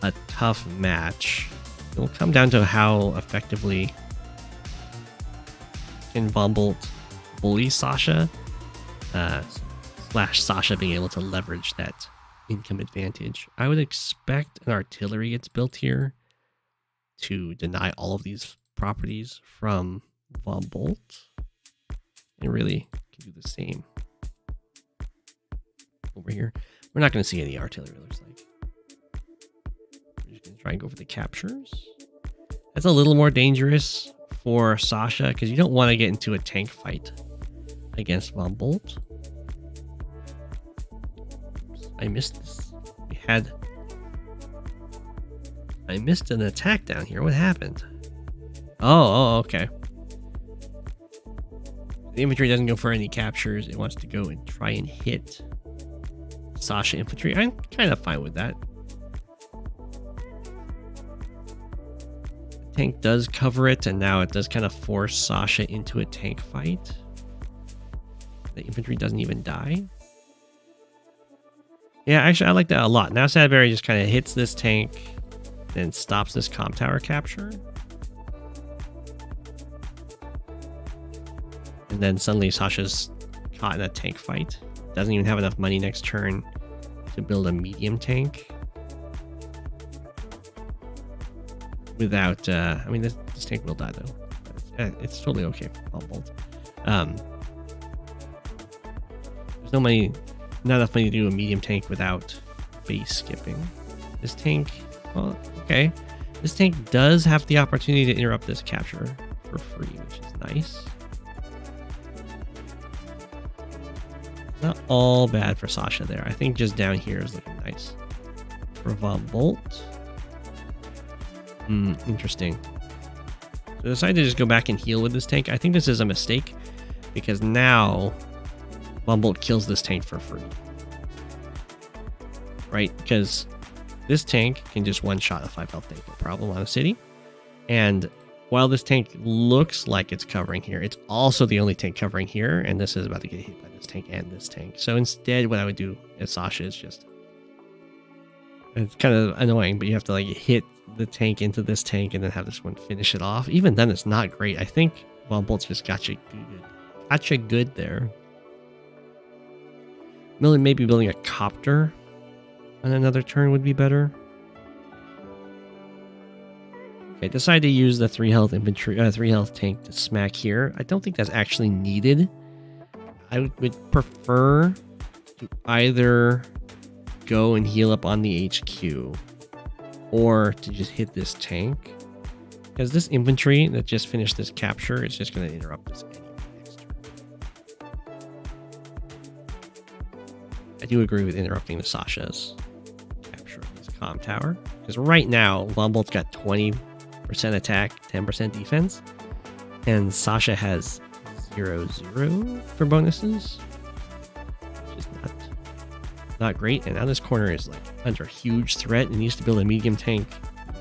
a tough match. It will come down to how effectively can Von Bolt bully Sasha, / Sasha being able to leverage that income advantage. I would expect an artillery gets built here to deny all of these properties from Von Bolt, and really can do the same over here. We're not going to see any artillery, looks like. We're just going to try and go for the captures. That's a little more dangerous for Sasha because you don't want to get into a tank fight against Von Bolt. Oops, I missed this. I missed an attack down here. What happened? Oh, okay. The infantry doesn't go for any captures. It wants to go and try and hit Sasha infantry. I'm kind of fine with that. The tank does cover it, and now it does kind of force Sasha into a tank fight. The infantry doesn't even die. Yeah, actually, I like that a lot. Now Sadberry just kind of hits this tank and stops this comm tower capture. And then suddenly Sasha's caught in a tank fight. Doesn't even have enough money next turn to build a medium tank. Without, I mean, this tank will die though. It's totally okay for Bolt. There's no money, not enough money to do a medium tank without base skipping. This tank, well, okay. This tank does have the opportunity to interrupt this capture for free, which is nice. Not all bad for Sasha there. I think just down here is looking nice. For Von Bolt. Interesting. So I decided to just go back and heal with this tank. I think this is a mistake because now Von Bolt kills this tank for free. Right? Because this tank can just one-shot a 5 health tank, no problem, on a city. And while this tank looks like it's covering here, it's also the only tank covering here, and this is about to get hit by this tank and this tank. So instead, what I would do as Sasha is just... It's kind of annoying, but you have to like hit the tank into this tank and then have this one finish it off. Even then, it's not great. I think Von Bolt's just got you good there. Maybe building a copter on another turn would be better. Okay, decide to use the 3 health infantry, 3 health tank to smack here. I don't think that's actually needed. I would prefer to either go and heal up on the HQ or to just hit this tank, because this infantry that just finished this capture is just going to interrupt this anyway next turn. I do agree with interrupting the Sasha's capture of this comm tower, because right now Von Bolt's got 20% attack, 10% defense, and Sasha has 0/0 for bonuses, which is not great. And now this corner is like under huge threat and needs to build a medium tank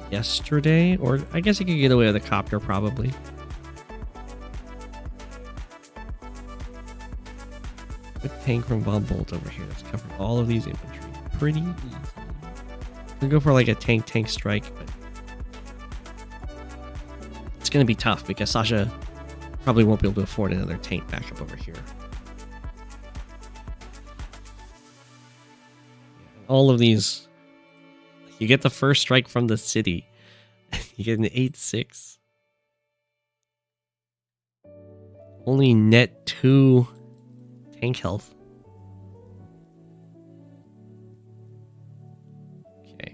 yesterday, or I guess it could get away with a copter probably. Good tank from Von Bolt over here that's covering all of these infantry pretty easy. We'll go for like a tank strike, but it's going to be tough because Sasha probably won't be able to afford another tank backup over here. All of these, you get the first strike from the city. You get an 8/6. Only net 2 tank health. Okay.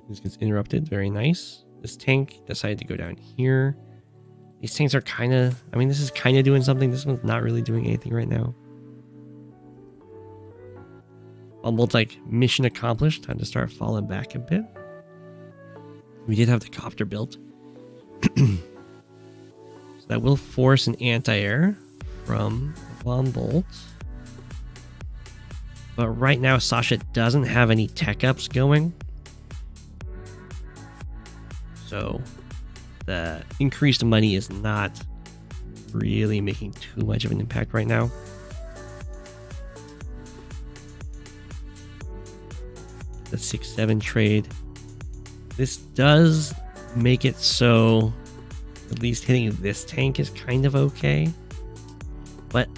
This gets interrupted. Very nice. This tank decided to go down here. These tanks are kind of... I mean, this is kind of doing something. This one's not really doing anything right now. Almost like mission accomplished. Time to start falling back a bit. We did have the copter built. So that will force an anti-air from Von Bolt. But right now, Sasha doesn't have any tech ups going. So the increased money is not really making too much of an impact right now. The 6/7 trade. This does make it so at least hitting this tank is kind of okay. But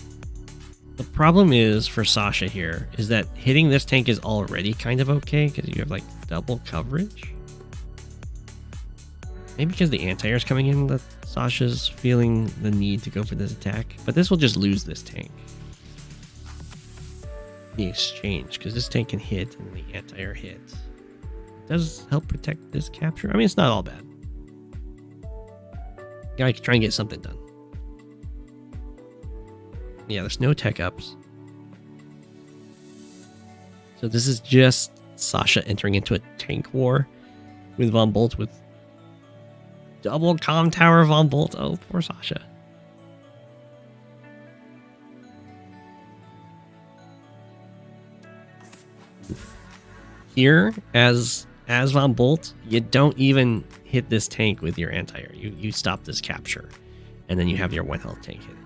the problem is for Sasha here is that hitting this tank is already kind of okay because you have like double coverage. Maybe because the anti-air is coming in that Sasha's feeling the need to go for this attack. But this will just lose this tank. The exchange, because this tank can hit and the anti-air hits. It does help protect this capture. I mean, it's not all bad. Gotta try and get something done. Yeah, there's no tech ups. So this is just Sasha entering into a tank war with Von Bolt with double comm tower Von Bolt. Oh, poor Sasha. Here, as Von Bolt, you don't even hit this tank with your anti-air. You stop this capture, and then you have your 1 health tank hit it.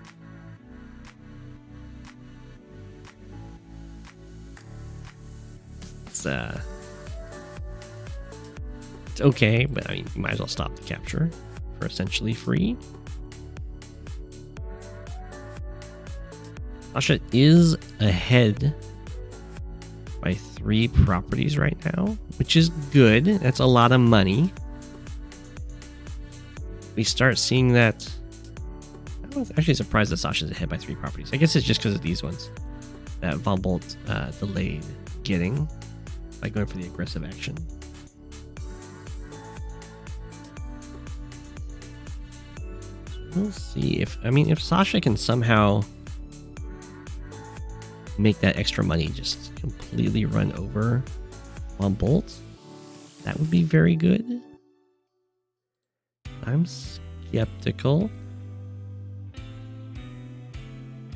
It's okay, but I mean, you might as well stop the capture for essentially free. Sasha is ahead by 3 properties right now, which is good. That's a lot of money. We start seeing that. I was actually surprised that Sasha's ahead by 3 properties. I guess it's just because of these ones that Von Bolt delayed getting by going for the aggressive action. We'll see if Sasha can somehow make that extra money just completely run over Von Bolt. That would be very good. I'm skeptical.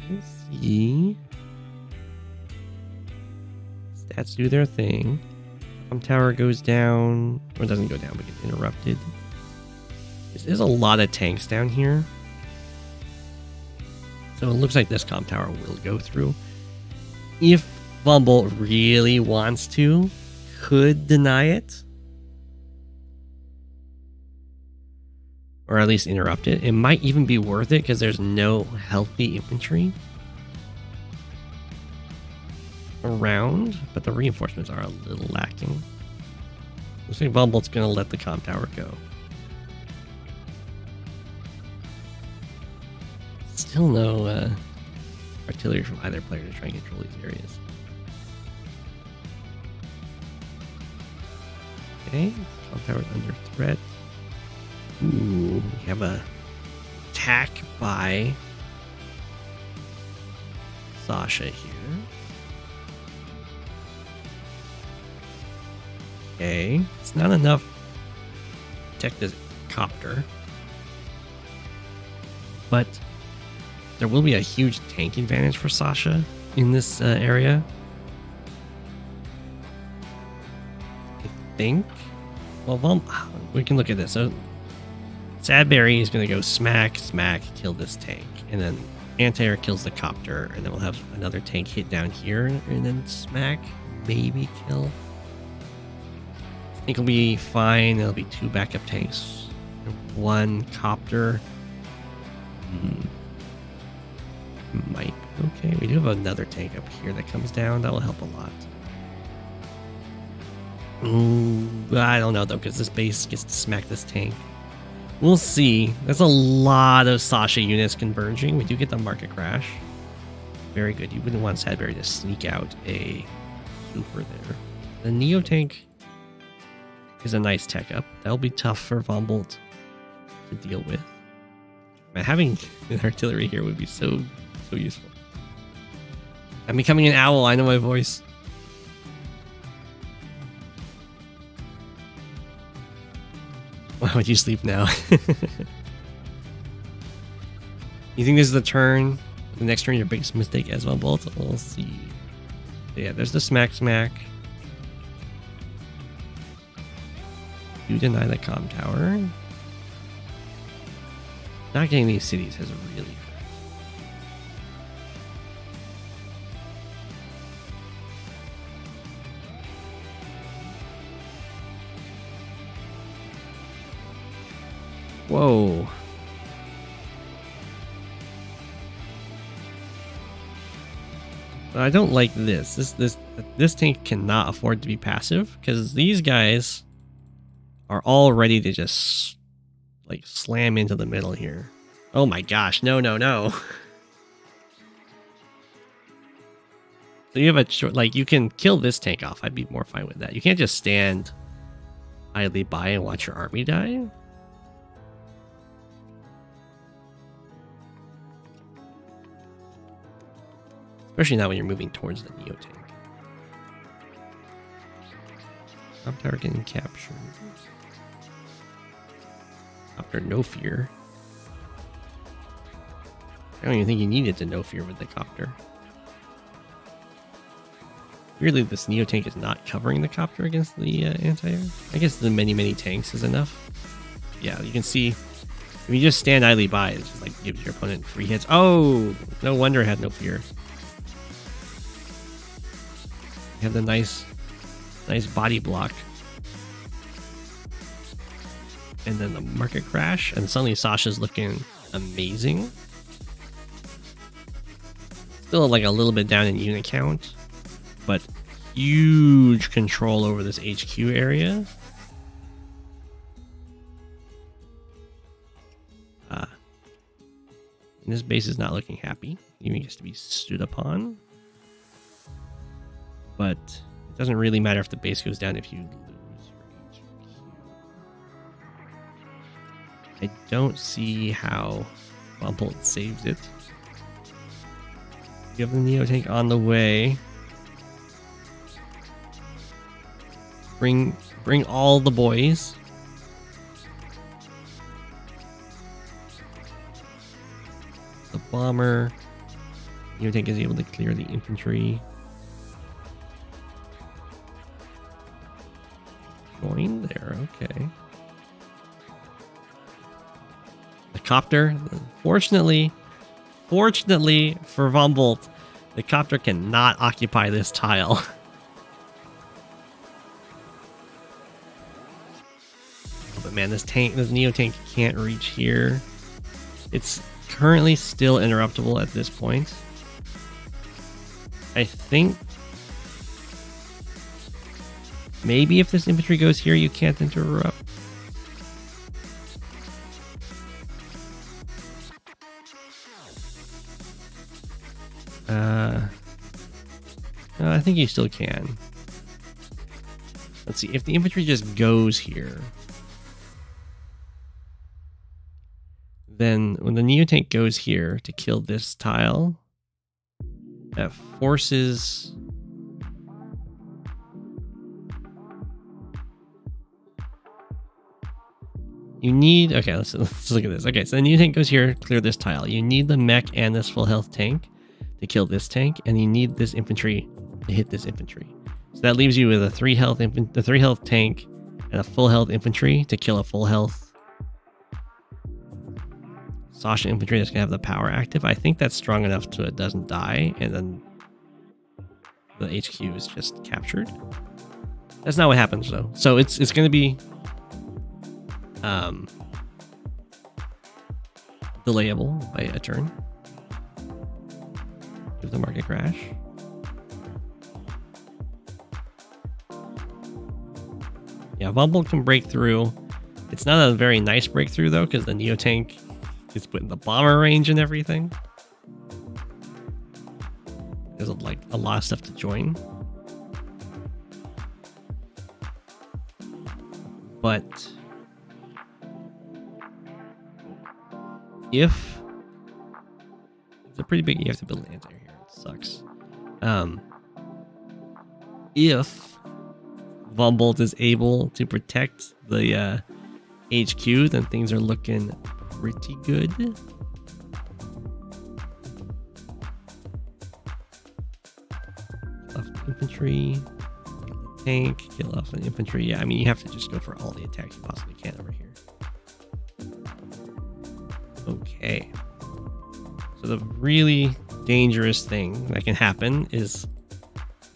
We'll see. Stats do their thing. Tower goes down, or it doesn't go down, but gets interrupted. There's a lot of tanks down here. So it looks like this comm tower will go through. If Von Bolt really wants to, could deny it. Or at least interrupt it. It might even be worth it because there's no healthy infantry around, but the reinforcements are a little lacking. Looks like Von Bolt's going to let the comm tower go. Still no artillery from either player to try and control these areas. Okay, comm tower's under threat. Ooh, we have a attack by Sasha here. Okay, it's not enough to protect this copter, but there will be a huge tank advantage for Sasha in this area. I think. Well, we can look at this. So, Sadberry is going to go smack, kill this tank, and then anti-air kills the copter, and then we'll have another tank hit down here, and then smack, maybe kill. I think it'll be fine. There'll be 2 backup tanks, 1 copter. Might be okay. We do have another tank up here that comes down. That will help a lot. I don't know though, because this base gets to smack this tank. We'll see. There's a lot of Sasha units converging. We do get the market crash. Very good. You wouldn't want Sadberry to sneak out a super there. The Neo tank is a nice tech up. That'll be tough for Von Bolt to deal with. Man, having an artillery here would be so useful. I'm becoming an owl. I know my voice. Why would you sleep now? You think this is the turn? The next turn, your biggest mistake as Von Bolt? We'll see. Yeah, there's the smack. You deny the comm tower. Not getting these cities has really hurt. Whoa. I don't like this. This tank cannot afford to be passive because these guys are all ready to just like slam into the middle here. Oh my gosh, no. So you have a short, like you can kill this tank off. I'd be more fine with that. You can't just stand idly by and watch your army die. Especially not when you're moving towards the Neo tank. Top tower getting captured. Copter no fear. I don't even think you needed to no fear with the copter. Weirdly, this Neo tank is not covering the copter against the anti-air. I guess the many tanks is enough. Yeah, you can see if you just stand idly by, it just like gives your opponent free hits. Oh, no wonder it had no fear. You have the nice body block. And then the market crash, and suddenly Sasha's looking amazing. Still like a little bit down in unit count, but huge control over this HQ area. And this base is not looking happy. Even gets to be stood upon. But it doesn't really matter if the base goes down if you lose for HQ. I don't see how Bumbolt saves it. You have the Neo tank on the way. Bring all the boys. The bomber. Neo tank is able to clear the infantry. Join there, okay. The copter, fortunately for Von Bolt, the copter cannot occupy this tile. But man, this Neo tank can't reach here. It's currently still interruptible at this point. I think maybe if this infantry goes here, you can't interrupt. No, I think you still can. Let's see, if the infantry just goes here, then when the Neo tank goes here to kill this tile, that forces you need, okay, let's look at this. Okay, so the Neo tank goes here, clear this tile. You need the mech and this full health tank to kill this tank, and you need this infantry to hit this infantry. So that leaves you with a 3 health tank and a full health infantry to kill a full health Sasha infantry that's gonna have the power active. I think that's strong enough so it doesn't die, and then the HQ is just captured. That's not what happens though. So it's gonna be delayable by a turn. Give the market crash. Yeah, Bumbolt can break through. It's not a very nice breakthrough though, because the Neo tank is put in the bomber range and everything. There's like a lot of stuff to join. But if it's a pretty big, you have to build an anti-air here. It sucks. If Von Bolt is able to protect the HQ, then things are looking pretty good. Left infantry, tank, kill off an infantry. Yeah, I mean, you have to just go for all the attacks you possibly can over here. Okay. So the really dangerous thing that can happen is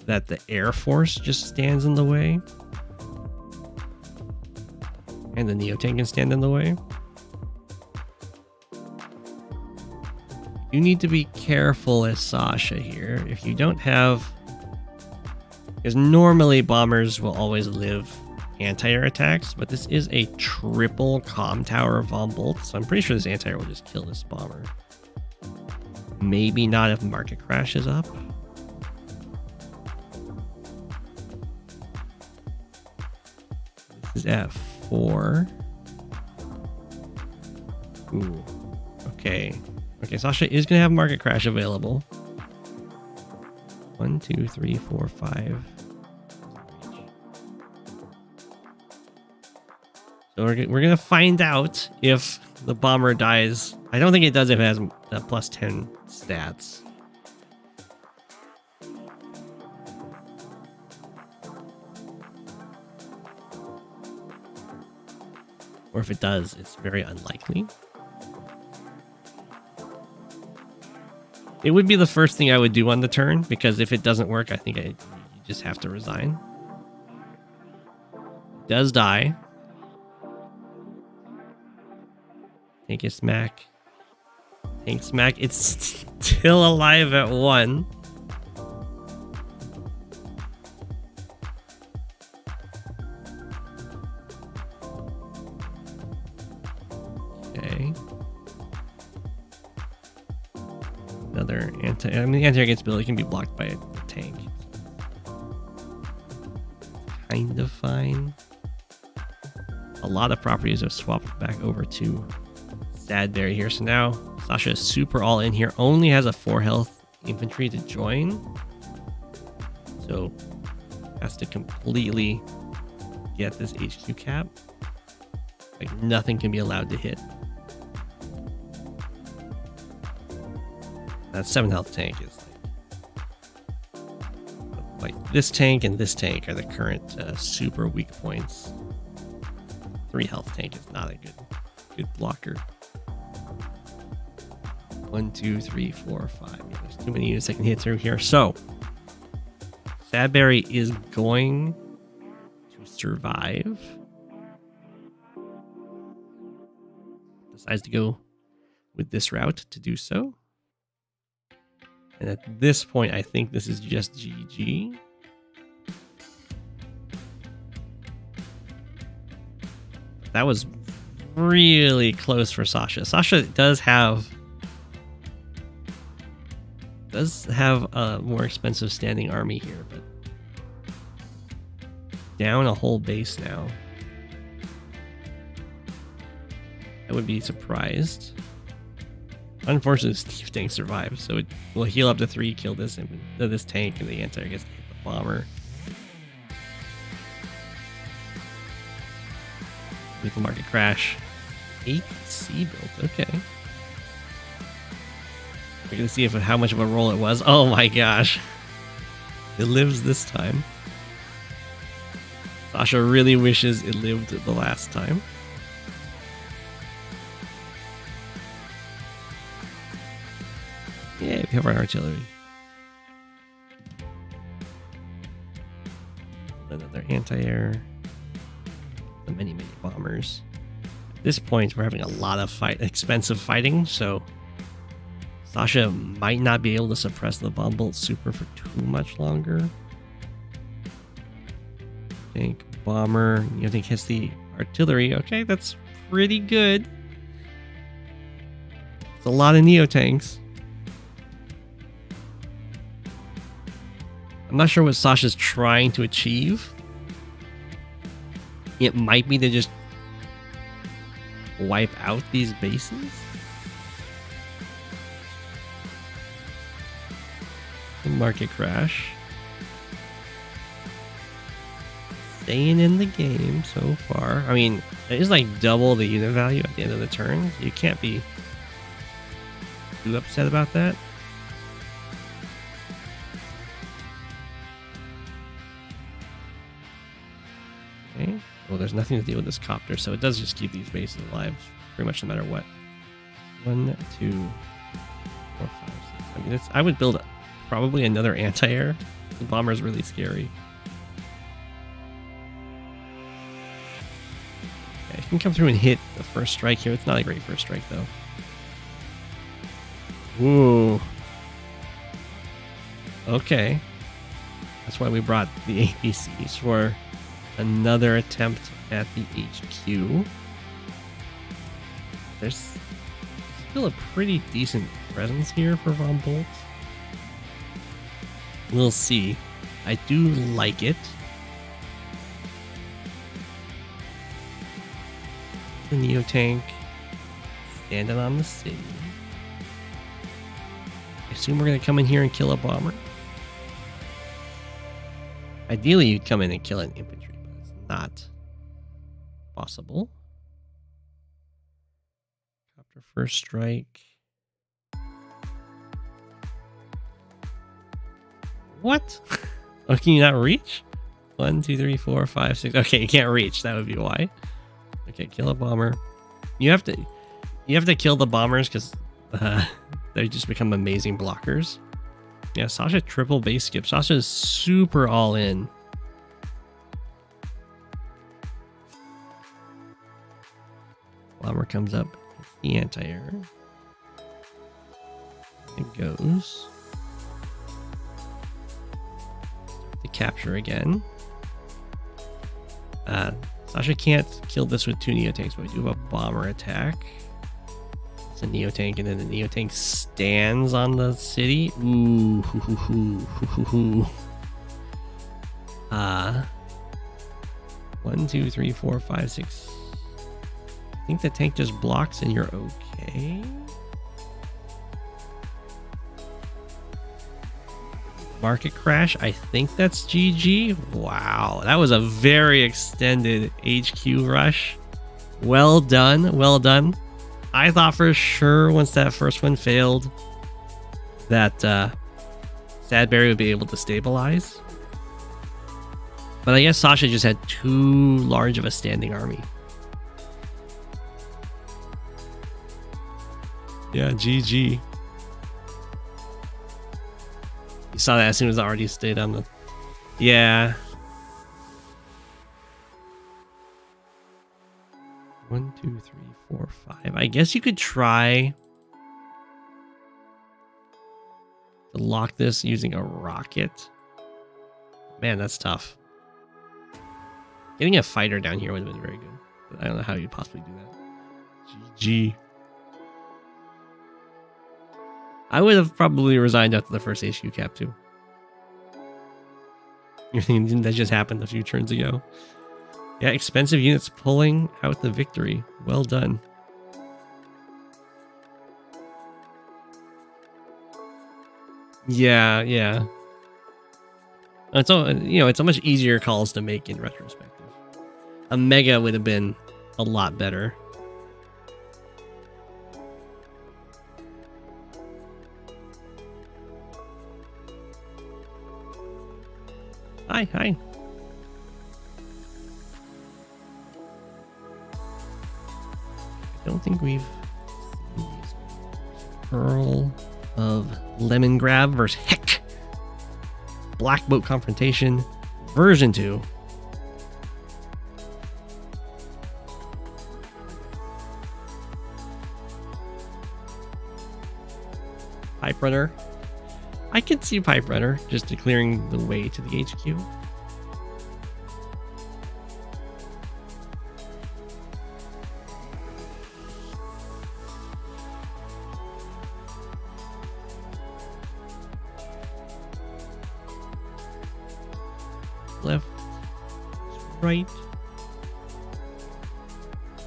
that the Air Force just stands in the way. And the Neo tank can stand in the way. You need to be careful as Sasha here. If you don't have... Because normally bombers will always live anti-air attacks, but this is a triple comm tower Von Bolt, so I'm pretty sure this anti-air will just kill this bomber. Maybe not if market crash is up. This is F4. Ooh. Okay. Okay, Sasha is gonna have market crash available. 1, 2, 3, 4, 5. So we're going to find out if the bomber dies. I don't think it does if it has the plus 10 stats. Or if it does, it's very unlikely. It would be the first thing I would do on the turn, because if it doesn't work, I think you just have to resign. It does die. Take a smack. Take smack. It's still alive at 1. Okay. Another anti-air gets built. It can be blocked by a tank. Kind of fine. A lot of properties have swapped back over to Sadberry here. So now Sasha is super all in here. Only has a 4 health infantry to join. So has to completely get this HQ cap. Like nothing can be allowed to hit. That 7 health tank is like this tank and this tank are the current super weak points. 3 health tank is not a good blocker. 1, 2, 3, 4, 5. Yeah, there's too many units that can hit through here. So Sadberry is going to survive. Decides to go with this route to do so. And at this point, I think this is just GG. That was really close for Sasha. Sasha does have a more expensive standing army here, but down a whole base now. I would be surprised. Unfortunately, Steve tank survives, so it will heal up to 3, kill this tank, and the anti-air gets to hit the bomber. With the market crash. AC built, okay. We're gonna see how much of a roll it was. Oh my gosh. It lives this time. Sasha really wishes it lived the last time. Yeah, we have our artillery. Another anti-air. Many bombers. At this point, we're having a lot of expensive fighting, so Sasha might not be able to suppress the bomb bolt super for too much longer. Tank, bomber, you think hits the artillery. Okay, that's pretty good. It's a lot of Neo tanks. I'm not sure what Sasha's trying to achieve. It might be to just wipe out these bases. Market crash. Staying in the game so far. I mean, it is like double the unit value at the end of the turn. You can't be too upset about that. Okay. Well, there's nothing to deal with this copter, so it does just keep these bases alive pretty much no matter what. 1, 2, 4, 5, 6. I mean, I would build probably another anti-air. The bomber is really scary. Okay, it can come through and hit the first strike here. It's not a great first strike, though. Ooh. Okay. That's why we brought the APCs for another attempt at the HQ. There's still a pretty decent presence here for Von Bolt. We'll see. I do like it. The Neo tank standing on the city. I assume we're going to come in here and kill a bomber. Ideally, you'd come in and kill an infantry, but it's not possible. for first strike. What? Oh, can you not reach? 1, 2, 3, 4, 5, 6. Okay, you can't reach. That would be why. Okay, kill a bomber. You have to kill the bombers because they just become amazing blockers. Yeah, Sasha triple base skip. Sasha is super all in. Bomber comes up. The anti-air. It goes. To capture again. Sasha can't kill this with 2 Neotanks, but we do have a bomber attack. It's a Neotank, and then the Neotank stands on the city. Ooh, hoo, hoo, hoo, hoo, hoo, hoo. 1, 2, 3, 4, 5, 6. I think the tank just blocks and you're okay. Market crash. I think that's GG. Wow, that was a very extended HQ rush. Well done. Well done. I thought for sure once that first one failed that Sadberry would be able to stabilize. But I guess Sasha just had too large of a standing army. Yeah, GG. You saw that as soon as I already stayed on the... Yeah. 1, 2, 3, 4, 5. I guess you could try to lock this using a rocket. Man, that's tough. Getting a fighter down here would have been very good. But I don't know how you'd possibly do that. GG. I would have probably resigned after the first HQ cap too. You're thinking, didn't that just happen a few turns ago? Yeah, expensive units pulling out the victory. Well done. Yeah, yeah. It's all, you know, it's so much easier calls to make in retrospective. A mega would have been a lot better. Hi, hi. I don't think we've seen these. Earl of Lemongrab versus Hecc. BlackBoat Confrontation version 2. Pipe Runner. I could see Pipe Runner just declaring the way to the HQ. Left, right.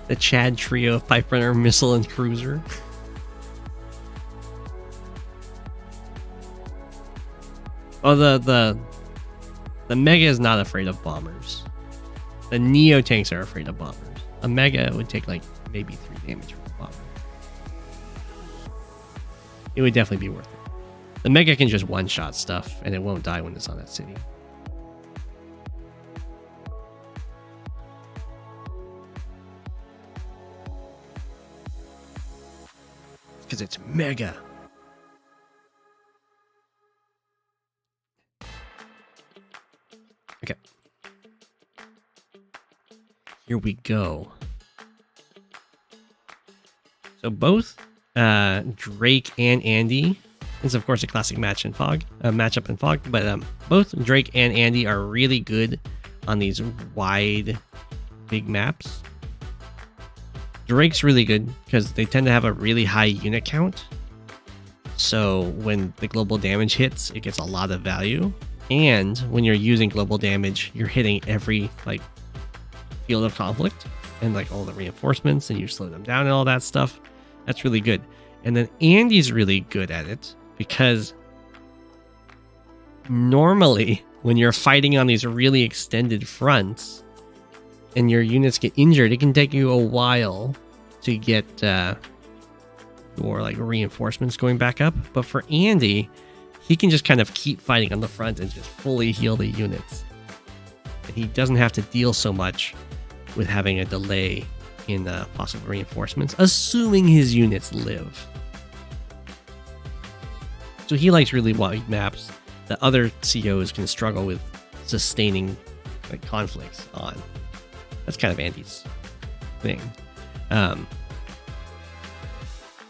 The Chad trio of Pipe Runner, Missile, and Cruiser. Oh, the Mega is not afraid of bombers. The Neo tanks are afraid of bombers. A Mega would take like maybe 3 damage from a bomber. It would definitely be worth it. The Mega can just one-shot stuff, and it won't die when it's on that city. Because it's Mega. Okay. Here we go. So both Drake and Andy. This is of course a classic matchup in Fog, but both Drake and Andy are really good on these wide, big maps. Drake's really good because they tend to have a really high unit count. So when the global damage hits, it gets a lot of value. And when you're using global damage, you're hitting every like field of conflict and like all the reinforcements, and you slow them down and all that stuff. That's really good. And then Andy's really good at it because normally when you're fighting on these really extended fronts and your units get injured, it can take you a while to get or like reinforcements going back up. But for Andy, he can just kind of keep fighting on the front and just fully heal the units. And he doesn't have to deal so much with having a delay in possible reinforcements, assuming his units live. So he likes really wide maps that other COs can struggle with sustaining like conflicts on. That's kind of Andy's thing. And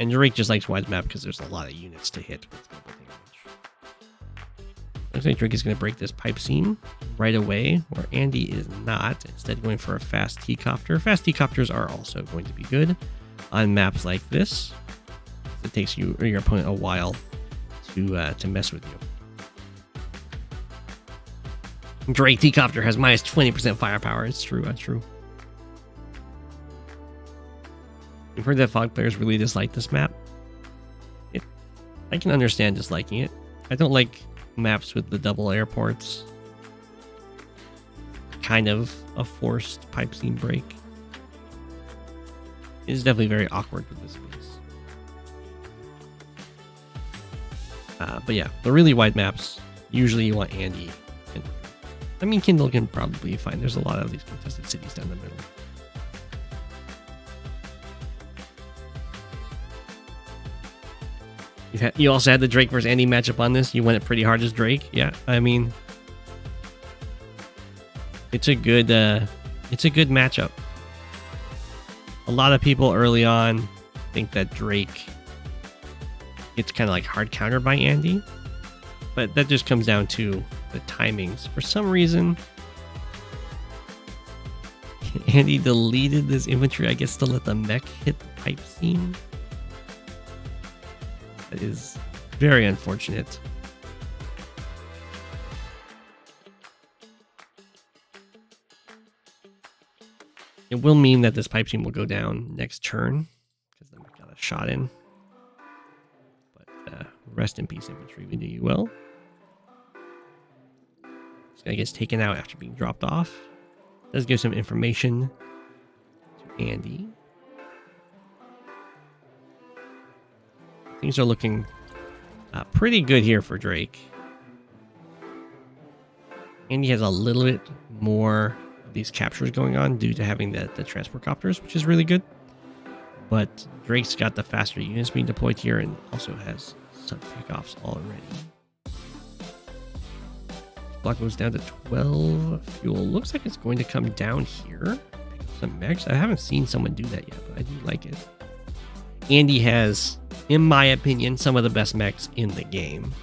Drake just likes wide map because there's a lot of units to hit with double damage. Looks like Drake is going to break this pipe seam right away, where Andy is not. Instead, going for a fast T-copter. Fast T-copters are also going to be good on maps like this. It takes you or your opponent a while to mess with you. Drake T-copter has minus 20% firepower. It's true. That's true. You've heard that Fog players really dislike this map. I can understand disliking it. I don't like maps with the double airports. Kind of a forced pipe seam break. It is definitely very awkward with this space. But yeah, the really wide maps, usually you want Andy. I mean, Kindle can probably be fine. There's a lot of these contested cities down the middle. You also had the Drake versus Andy matchup on this. You went it pretty hard as Drake. Yeah, I mean, it's a good matchup. A lot of people early on think that Drake gets kind of like hard countered by Andy, but that just comes down to the timings. For some reason, Andy deleted this infantry, I guess, to let the mech hit the pipe seam. That is very unfortunate. It will mean that this pipe seam will go down next turn because then we got a shot in. But rest in peace, infantry. We do you well. This guy gets taken out after being dropped off. Does give some information to Andy. Things are looking pretty good here for Drake. Andy has a little bit more of these captures going on due to having the transport copters, which is really good. But Drake's got the faster units being deployed here and also has some pickoffs already. Block goes down to 12. Fuel looks like it's going to come down here. Pick up some mechs. I haven't seen someone do that yet, but I do like it. Andy has, in my opinion, some of the best mechs in the game.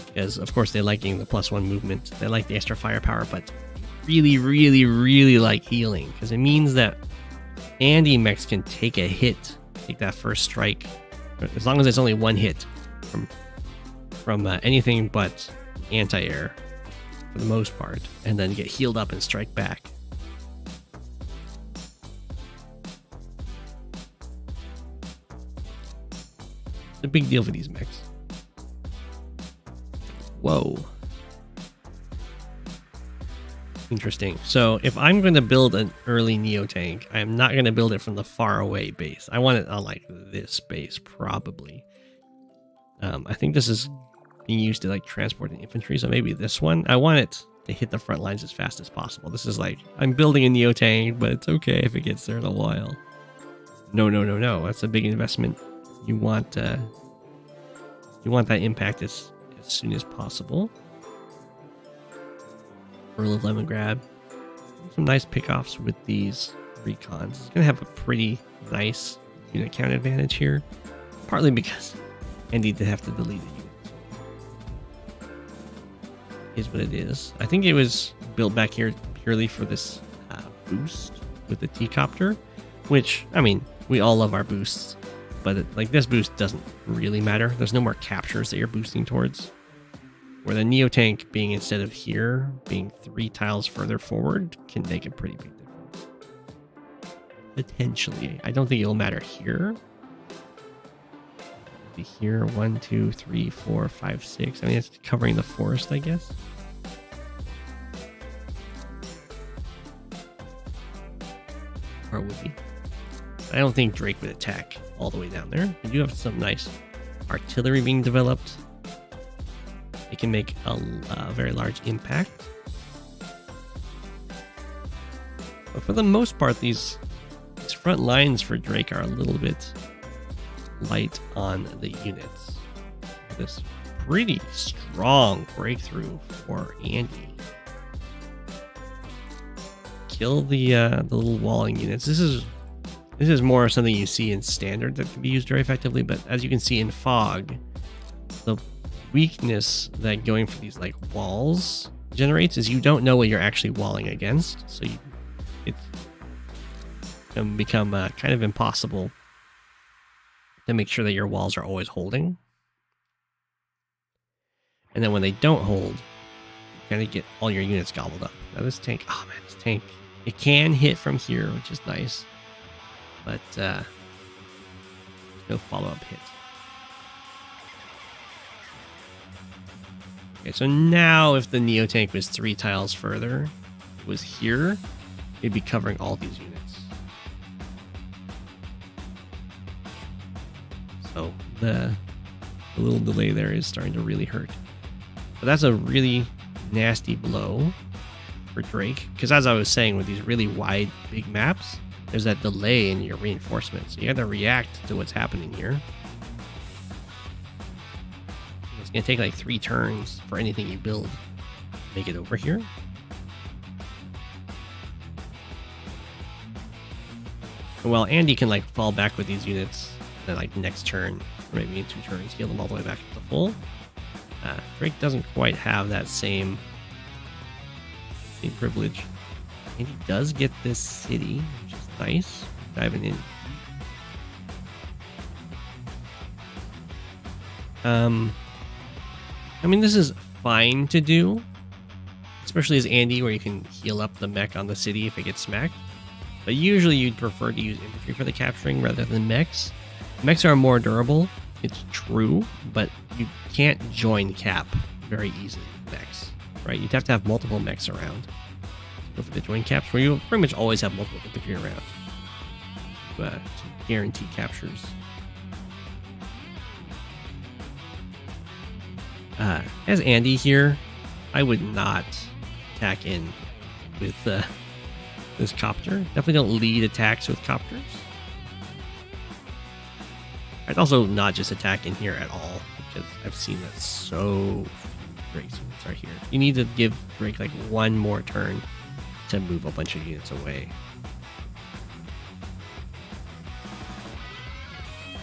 Because, of course, they like getting the +1 movement. They like the extra firepower, but really, really, really like healing. Because it means that Andy mechs can take a hit, take that first strike, as long as it's only one hit from anything but anti-air, for the most part, and then get healed up and strike back. It's a big deal for these mechs. Whoa. Interesting. So if I'm going to build an early Neo tank, I'm not going to build it from the far away base. I want it on like this base, probably. I think this is being used to like transport the infantry, so maybe this one. I want it to hit the front lines as fast as possible. This is like, I'm building a Neo tank, but it's okay if it gets there in a while. No. That's a big investment. You want that impact as soon as possible. Earl of Lemongrab. Some nice pickoffs with these recons. It's going to have a pretty nice unit count advantage here. Partly because Andy did have to delete the unit. Is what it is. I think it was built back here purely for this boost with the T-copter. Which, I mean, we all love our boosts. But like this boost doesn't really matter. There's no more captures that you're boosting towards. Where the Neo tank being instead of here, being 3 tiles further forward, can make a pretty big difference. Potentially. I don't think it'll matter here. Be here, 1, 2, 3, 4, 5, 6. I mean, it's covering the forest, I guess. Or it would be. I don't think Drake would attack all the way down there. We do have some nice artillery being developed. It can make a very large impact. But for the most part, these front lines for Drake are a little bit light on the units. This pretty strong breakthrough for Andy. Kill the little walling units. This is more something you see in standard that can be used very effectively, but as you can see in fog, the weakness that going for these like walls generates is you don't know what you're actually walling against, so it can become kind of impossible to make sure that your walls are always holding. And then when they don't hold, you kind of get all your units gobbled up. Now this tank, oh man, this tank, it can hit from here, which is nice, but no follow-up hit. Okay, so now if the Neo tank was 3 tiles further, it was here, it'd be covering all these units. So the little delay there is starting to really hurt. But that's a really nasty blow for Drake, because as I was saying, with these really wide, big maps, there's that delay in your reinforcement. So you have to react to what's happening here. It's going to take like 3 turns for anything you build to make it over here. And while Andy can like fall back with these units, then like next turn, or maybe in 2 turns, heal them all the way back to full. Drake doesn't quite have that same privilege. And he does get this city, which is nice. Diving in. I mean, this is fine to do, especially as Andy, where you can heal up the mech on the city if it gets smacked. But usually you'd prefer to use infantry for the capturing rather than mechs. Mechs are more durable, it's true, but you can't join cap very easily with mechs, right? You'd have to have multiple mechs around. Go for the join caps, where you pretty much always have multiple infantry around to guarantee captures. As Andy here, I would not attack in with this copter. Definitely don't lead attacks with copters. I'd also not just attack in here at all, because I've seen that so few Drake units are here. You need to give Drake like 1 more turn to move a bunch of units away.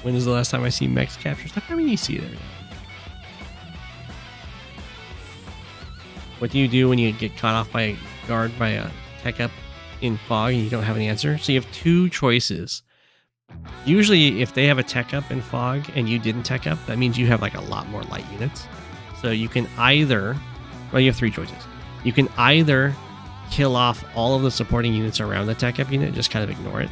When is the last time I see mechs capture stuff? I mean, you see there. What do you do when you get caught off by a guard by a tech up in fog and you don't have an answer? So you have 2 choices. Usually if they have a tech up in fog and you didn't tech up, that means you have like a lot more light units. So you can either, well, you have 3 choices. You can either kill off all of the supporting units around the tech up unit, just kind of ignore it.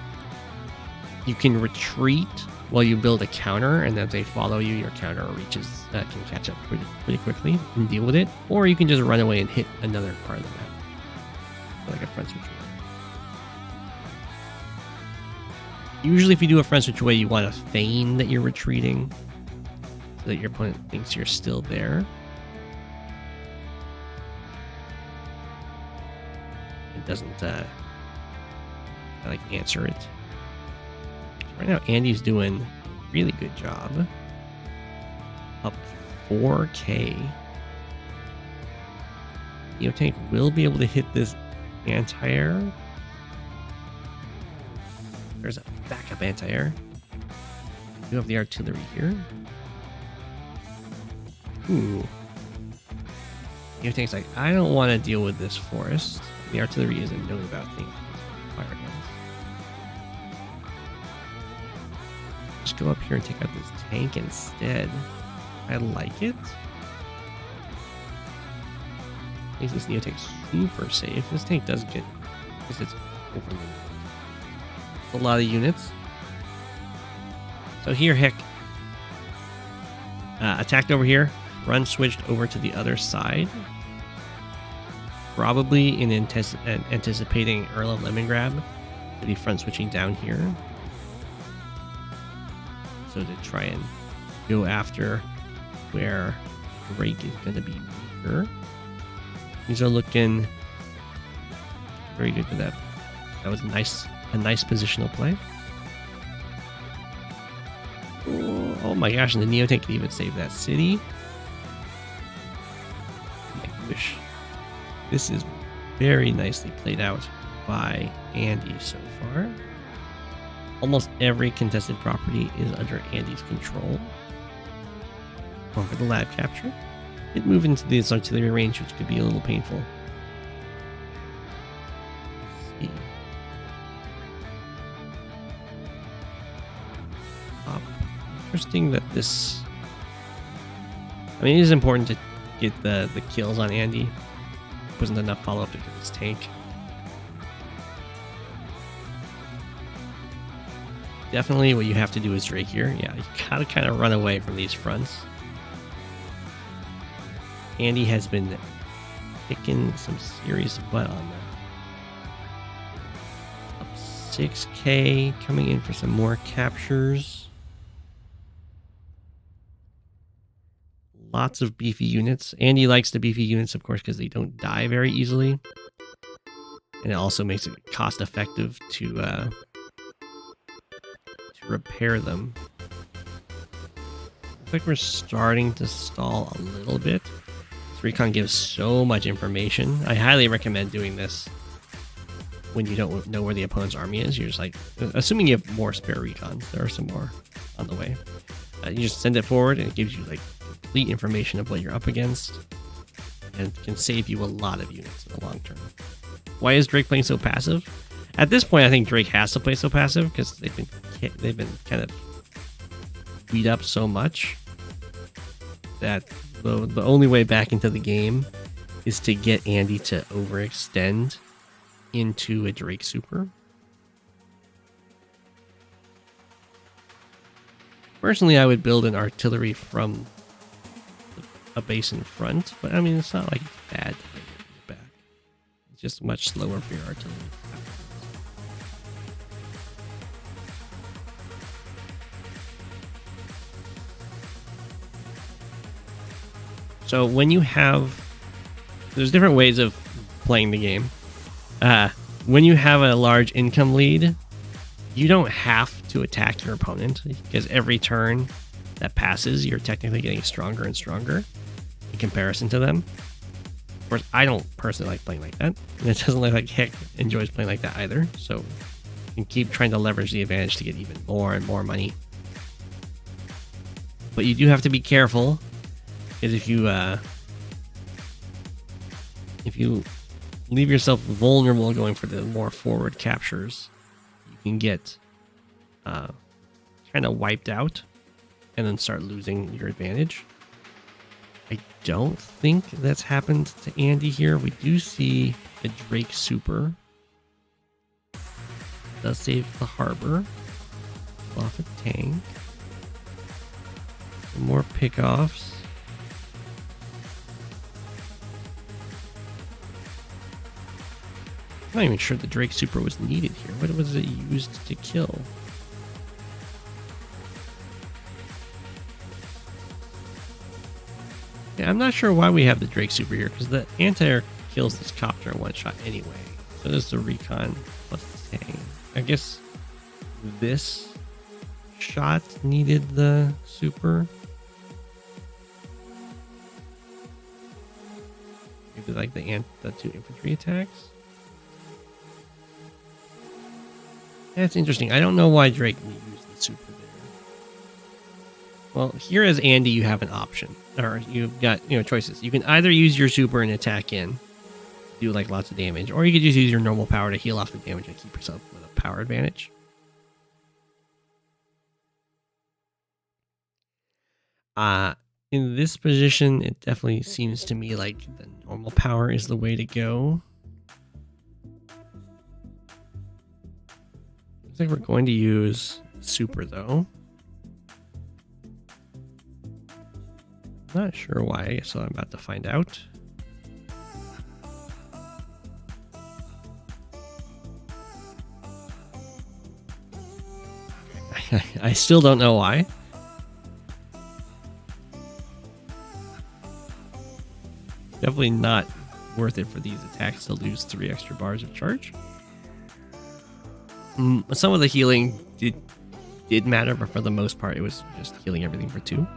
You can retreat while you build a counter, and then they follow you, your counter reaches that can catch up pretty quickly and deal with it. Or you can just run away and hit another part of the map, like a front switch away. Usually if you do a front switch away, you want to feign that you're retreating so that your opponent thinks you're still there. It doesn't like answer it. Right now, Andy's doing a really good job. Up 4K. Neo tank will be able to hit this anti-air. There's a backup anti-air. You have the artillery here. Ooh. Neo tank's like, I don't want to deal with this forest. The artillery isn't known about things. Fire guns. Just go up here and take out this tank instead. I like it. Makes this Neo tank super safe. This tank does get, because it's overloaded. A lot of units. So here, Hecc attacked over here, run switched over to the other side. Probably in anticipating Earl of Lemongrab to be front switching down here. so to try and go after where Drake is going to be weaker. These are looking very good for that. That was a nice positional play. Oh my gosh, and the Neotank can even save that city. I wish. This is very nicely played out by Andy so far. Almost every contested property is under Andy's control. Going for the lab capture. It moved into this artillery range, which could be a little painful. Let's see. Interesting that this... I mean, it is important to get the kills on Andy. Wasn't enough follow-up to get his tank. Definitely what you have to do is Drake here. Yeah, you gotta kind of run away from these fronts. Andy has been kicking some serious butt on them. Up 6k, coming in for some more captures. Lots of beefy units. Andy likes the beefy units, of course, because they don't die very easily. And it also makes it cost effective to repair them. Looks like we're starting to stall a little bit. This recon gives so much information. I highly recommend doing this when you don't know where the opponent's army is. You're just like, assuming you have more spare recons, there are some more on the way. You just send it forward and it gives you like complete information of what you're up against and can save you a lot of units in the long term. Why is Drake playing so passive? At this point, I think Drake has to play so passive because they've been kind of beat up so much that the only way back into the game is to get Andy to overextend into a Drake super. Personally, I would build an artillery from a base in front, but I mean, it's not like it's bad to bring it back. It's just much slower for your artillery. So when you have, there's different ways of playing the game. When you have a large income lead, you don't have to attack your opponent because every turn that passes, you're technically getting stronger and stronger in comparison to them. Of course, I don't personally like playing like that, and it doesn't look like Hecc enjoys playing like that either. So you can keep trying to leverage the advantage to get even more and more money. But you do have to be careful. Is if you leave yourself vulnerable going for the more forward captures, you can get kind of wiped out and then start losing your advantage. I don't think that's happened to Andy here. We do see a Drake super. Does save the harbor. Off a tank. Some more pickoffs. I'm not even sure the Drake super was needed here. What was it used to kill? Yeah, I'm not sure why we have the Drake super here, because the anti-air kills this copter in one shot anyway. So there's the recon plus the tank. I guess this shot needed the super. Maybe like the two infantry attacks. That's interesting. I don't know why Drake used the super there. Well, here as Andy, you have an option, or you've got choices. You can either use your super and attack in, do like lots of damage, or you could just use your normal power to heal off the damage and keep yourself with a power advantage. In this position, it definitely seems to me like the normal power is the way to go. Looks like we're going to use super though. Not sure why, so I'm about to find out. I still don't know why. Definitely not worth it for these attacks to lose 3 extra bars of charge. Some of the healing did matter, but for the most part, it was just healing everything for 2.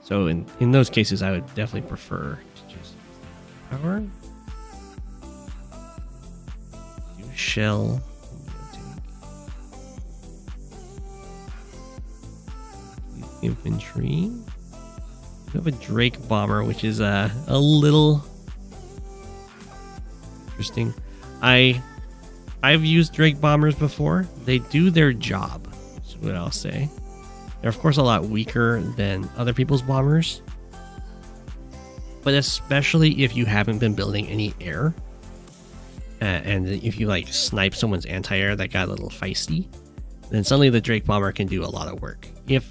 So in those cases, I would definitely prefer to just power. Do shell. Infantry. We have a Drake bomber, which is a little interesting. I've used Drake bombers before. They do their job, is what I'll say. They're of course a lot weaker than other people's bombers, but especially if you haven't been building any air, and if you like snipe someone's anti-air that got a little feisty, then suddenly the Drake bomber can do a lot of work. If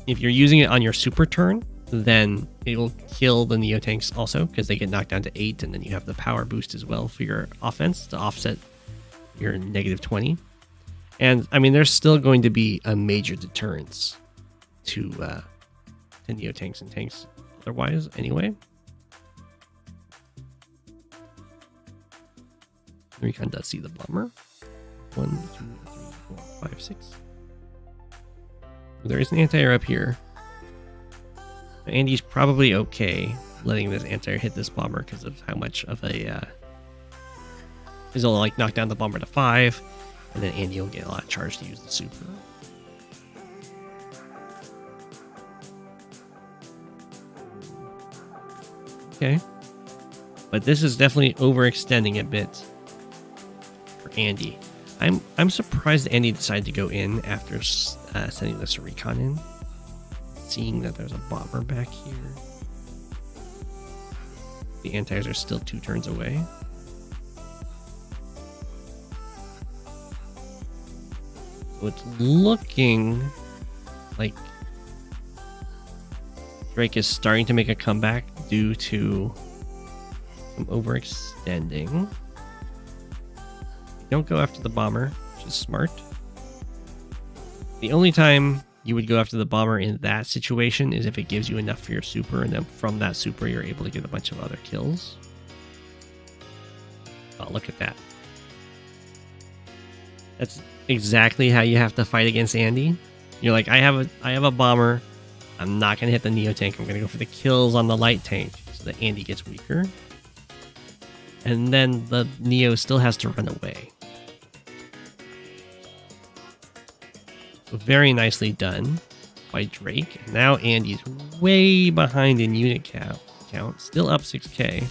you're using it on your super turn, then it will kill the Neo tanks also, because they get knocked down to 8, and then you have the power boost as well for your offense to offset your negative 20. And I mean, there's still going to be a major deterrence to Neo tanks and tanks otherwise anyway. Recon does see the bomber. 1, 2, 3, 4, 5, 6. There is an anti-air up here. Andy's probably okay letting this anti-air hit this bomber because of how much of a is only like knock down the bomber to 5, and then Andy will get a lot of charge to use the super. Okay, but this is definitely overextending a bit for Andy. I'm surprised Andy decided to go in after sending this recon in, seeing that there's a bomber back here. The anti-airs are still 2 turns away. So it's looking like Drake is starting to make a comeback due to some overextending. Don't go after the bomber, which is smart. The only time you would go after the bomber in that situation is if it gives you enough for your super, and then from that super you're able to get a bunch of other kills. Oh, look at that. That's exactly how you have to fight against Andy. You're like, I have a bomber. I'm not gonna hit the Neo tank. I'm gonna go for the kills on the light tank so that Andy gets weaker. And then the Neo still has to run away. Very nicely done by Drake. Now Andy's way behind in unit count. Still up 6k.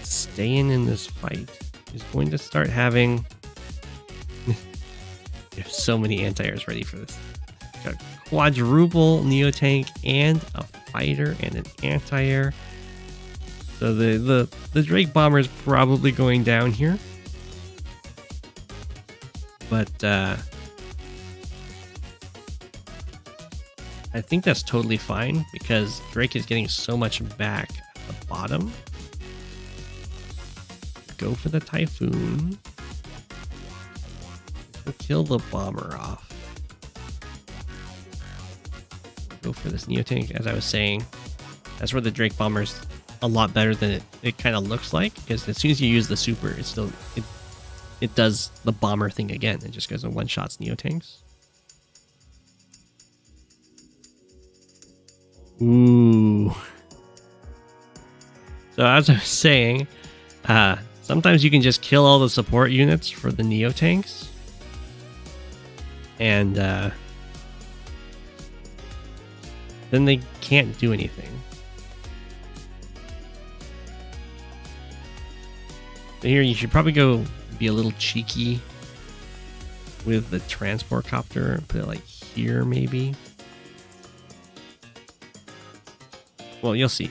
Staying in this fight is going to start having... There's so many anti-airs ready for this. Got a quadruple Neo tank and a fighter and an anti-air. So the Drake bomber is probably going down here. But I think that's totally fine because Drake is getting so much back at the bottom. Go for the Typhoon. We'll kill the bomber off. Go for this Neo tank, as I was saying. That's where the Drake bomber's a lot better than it kind of looks like, because as soon as you use the super, it does the bomber thing again. It just goes and one-shots Neo tanks. Ooh. So as I was saying, sometimes you can just kill all the support units for the Neo tanks. And then they can't do anything. So here you should probably go be a little cheeky with the transport copter. Put it like here maybe. Well, you'll see.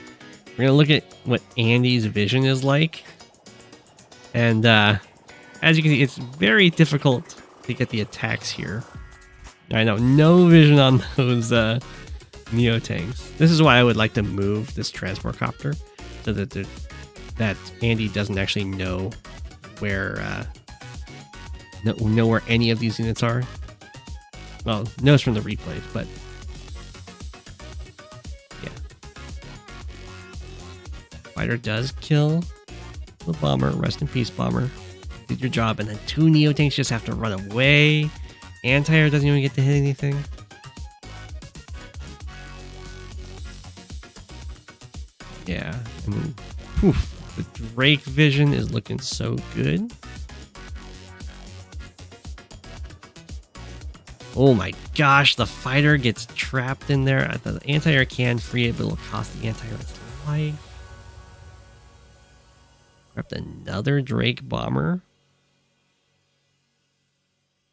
We're gonna look at what Andy's vision is like. And as you can see, it's very difficult to get the attacks here. I know, no vision on those Neo tanks. This is why I would like to move this transport copter so that that Andy doesn't actually know where know where any of these units are. Well, knows from the replays, but fighter does kill the bomber. Rest in peace, bomber. Did your job, and then 2 Neo tanks just have to run away. Anti-air doesn't even get to hit anything. Yeah, I mean, poof, the Drake vision is looking so good. Oh my gosh, the fighter gets trapped in there. The anti-air can free it, but it'll cost the anti-air its life. Grabbed another Drake bomber.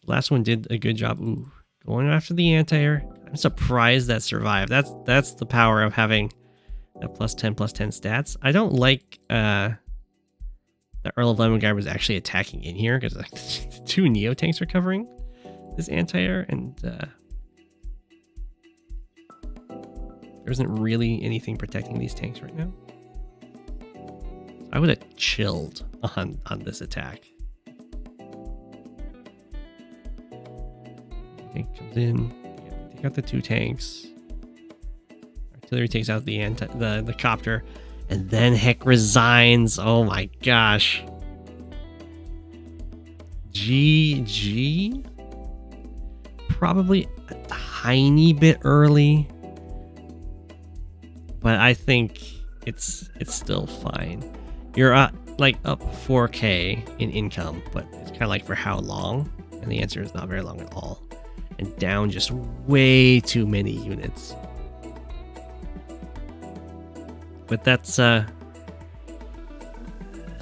Last one did a good job. Ooh, going after the anti-air. I'm surprised that survived. That's the power of having a +10/+10 stats. I don't like the Earl of Lemongrab was actually attacking in here because like 2 Neo tanks are covering this anti-air, and there isn't really anything protecting these tanks right now. I would have chilled on this attack. Tank comes in, take out the 2 tanks. Artillery takes out the copter, and then Hecc resigns. Oh my gosh. GG. Probably a tiny bit early, but I think it's still fine. You're like up 4K in income, but it's kind of like for how long? And the answer is not very long at all. And down just way too many units. But that's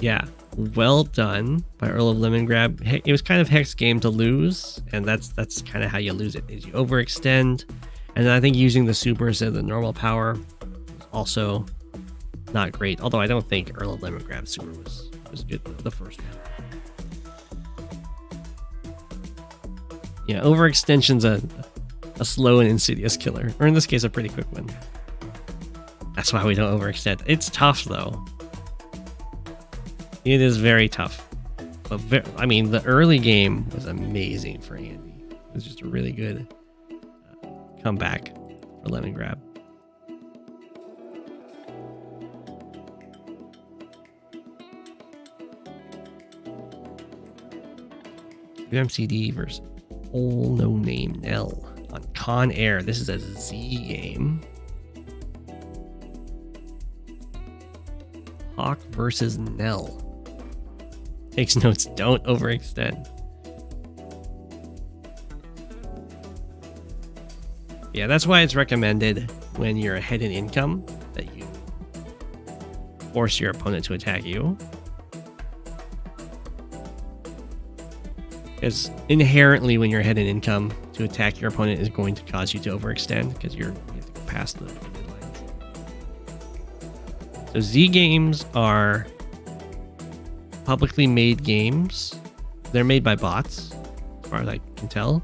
yeah, well done by Earl of Lemongrab. It was kind of Hecc's game to lose, and that's kind of how you lose it, is you overextend. And then I think using the super instead of the normal power was also not great. Although I don't think Earl of Lemongrab's super was good the first one. Yeah, overextension's a slow and insidious killer, or in this case, a pretty quick one. That's why we don't overextend. It's tough though. It is very tough. But I mean, the early game was amazing for Andy. It was just a really good comeback for Lemongrab. qmcd versus Old No Name Nell on Con Air. This is a Z game. Hawke versus Nell. Takes notes, don't overextend. Yeah, that's why it's recommended when you're ahead in income that you force your opponent to attack you. Because inherently when you're ahead in income, to attack your opponent is going to cause you to overextend because you have to go past the midlines. So Z games are publicly made games. They're made by bots, as far as I can tell,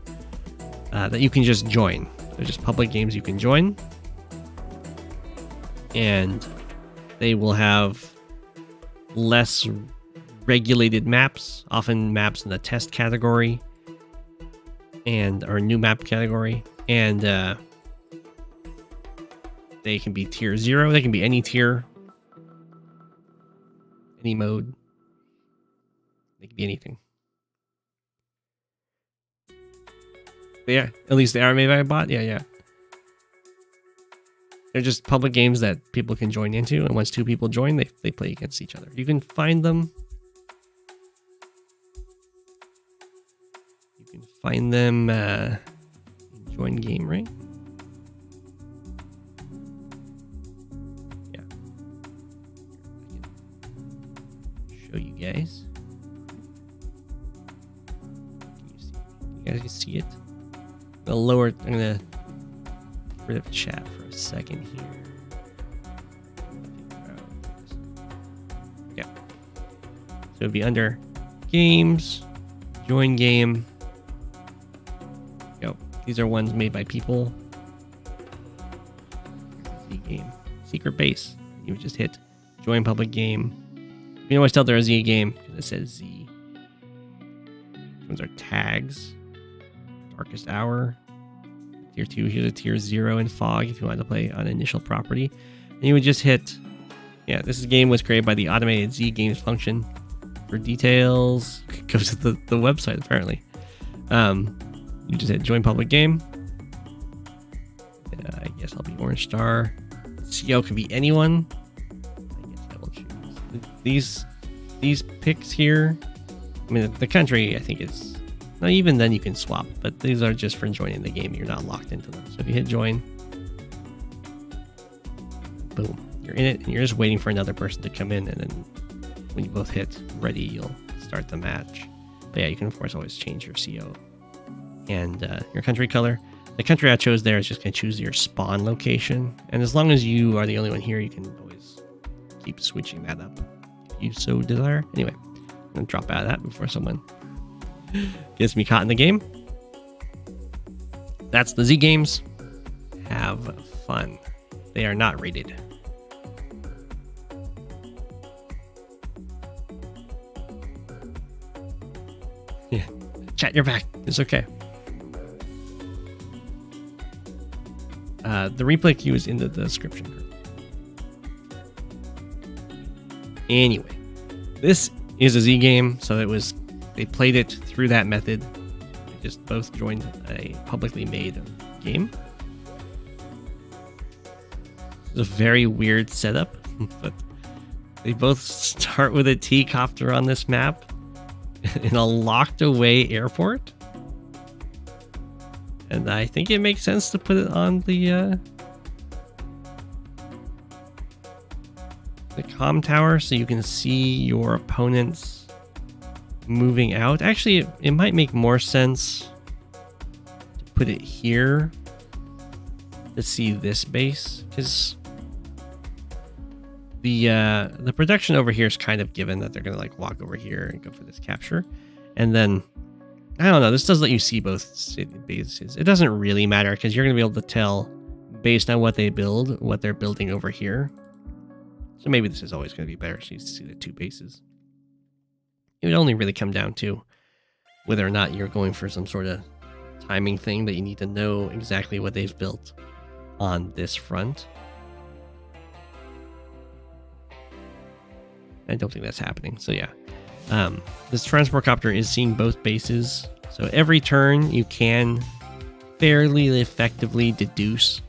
that you can just join. They're just public games you can join. And they will have less regulated maps, often maps in the test category or new map category, and they can be tier 0, they can be any tier, any mode, they can be anything. But yeah, at least they are made by a bot. Yeah. They're just public games that people can join into, and once 2 people join, they play against each other. You can find them. Find them join game, right? Yeah. I can show you guys. Can you guys see it? I'm gonna get rid of chat for a second here. Yeah. So it'd be under games, join game. These are ones made by people. Z game. Secret base. You would just hit join public game. You can always tell they're a Z game because it says Z. These ones are tags. Darkest Hour. Tier 2. Here's a tier 0 in Fog if you want to play on initial property. And you would just hit Yeah, this game was created by the automated Z Games function. For details, go to the website apparently. You just hit join public game. I guess I'll be Orange Star. CO can be anyone. I guess I will choose these picks here. I mean, the country I think is not even then you can swap, but these are just for joining the game. You're not locked into them. So if you hit join, boom, you're in it, and you're just waiting for another person to come in, and then when you both hit ready, you'll start the match. But yeah, you can of course always change your CO and your country color. The country I chose there is just going to choose your spawn location, and as long as you are the only one here, you can always keep switching that up if you so desire. Anyway, I'm going to drop out of that before someone gets me caught in the game. That's the Z games. Have fun. They are not rated. Yeah, chat your back. It's okay. The replay queue is in the description. Anyway, this is a Z game, so they played it through that method. They just both joined a publicly made game. It's a very weird setup, but they both start with a T-copter on this map in a locked away airport. And I think it makes sense to put it on the comm tower so you can see your opponents moving out. Actually, it might make more sense to put it here to see this base, because the production over here is kind of given that they're gonna like walk over here and go for this capture, and then I don't know, this does let you see both bases. It doesn't really matter because you're gonna be able to tell based on what they build what they're building over here. So maybe this is always going to be better so you see the two bases. It would only really come down to whether or not you're going for some sort of timing thing that you need to know exactly what they've built on this front. I don't think that's happening. So yeah, this transport copter is seeing both bases. So every turn you can fairly effectively deduce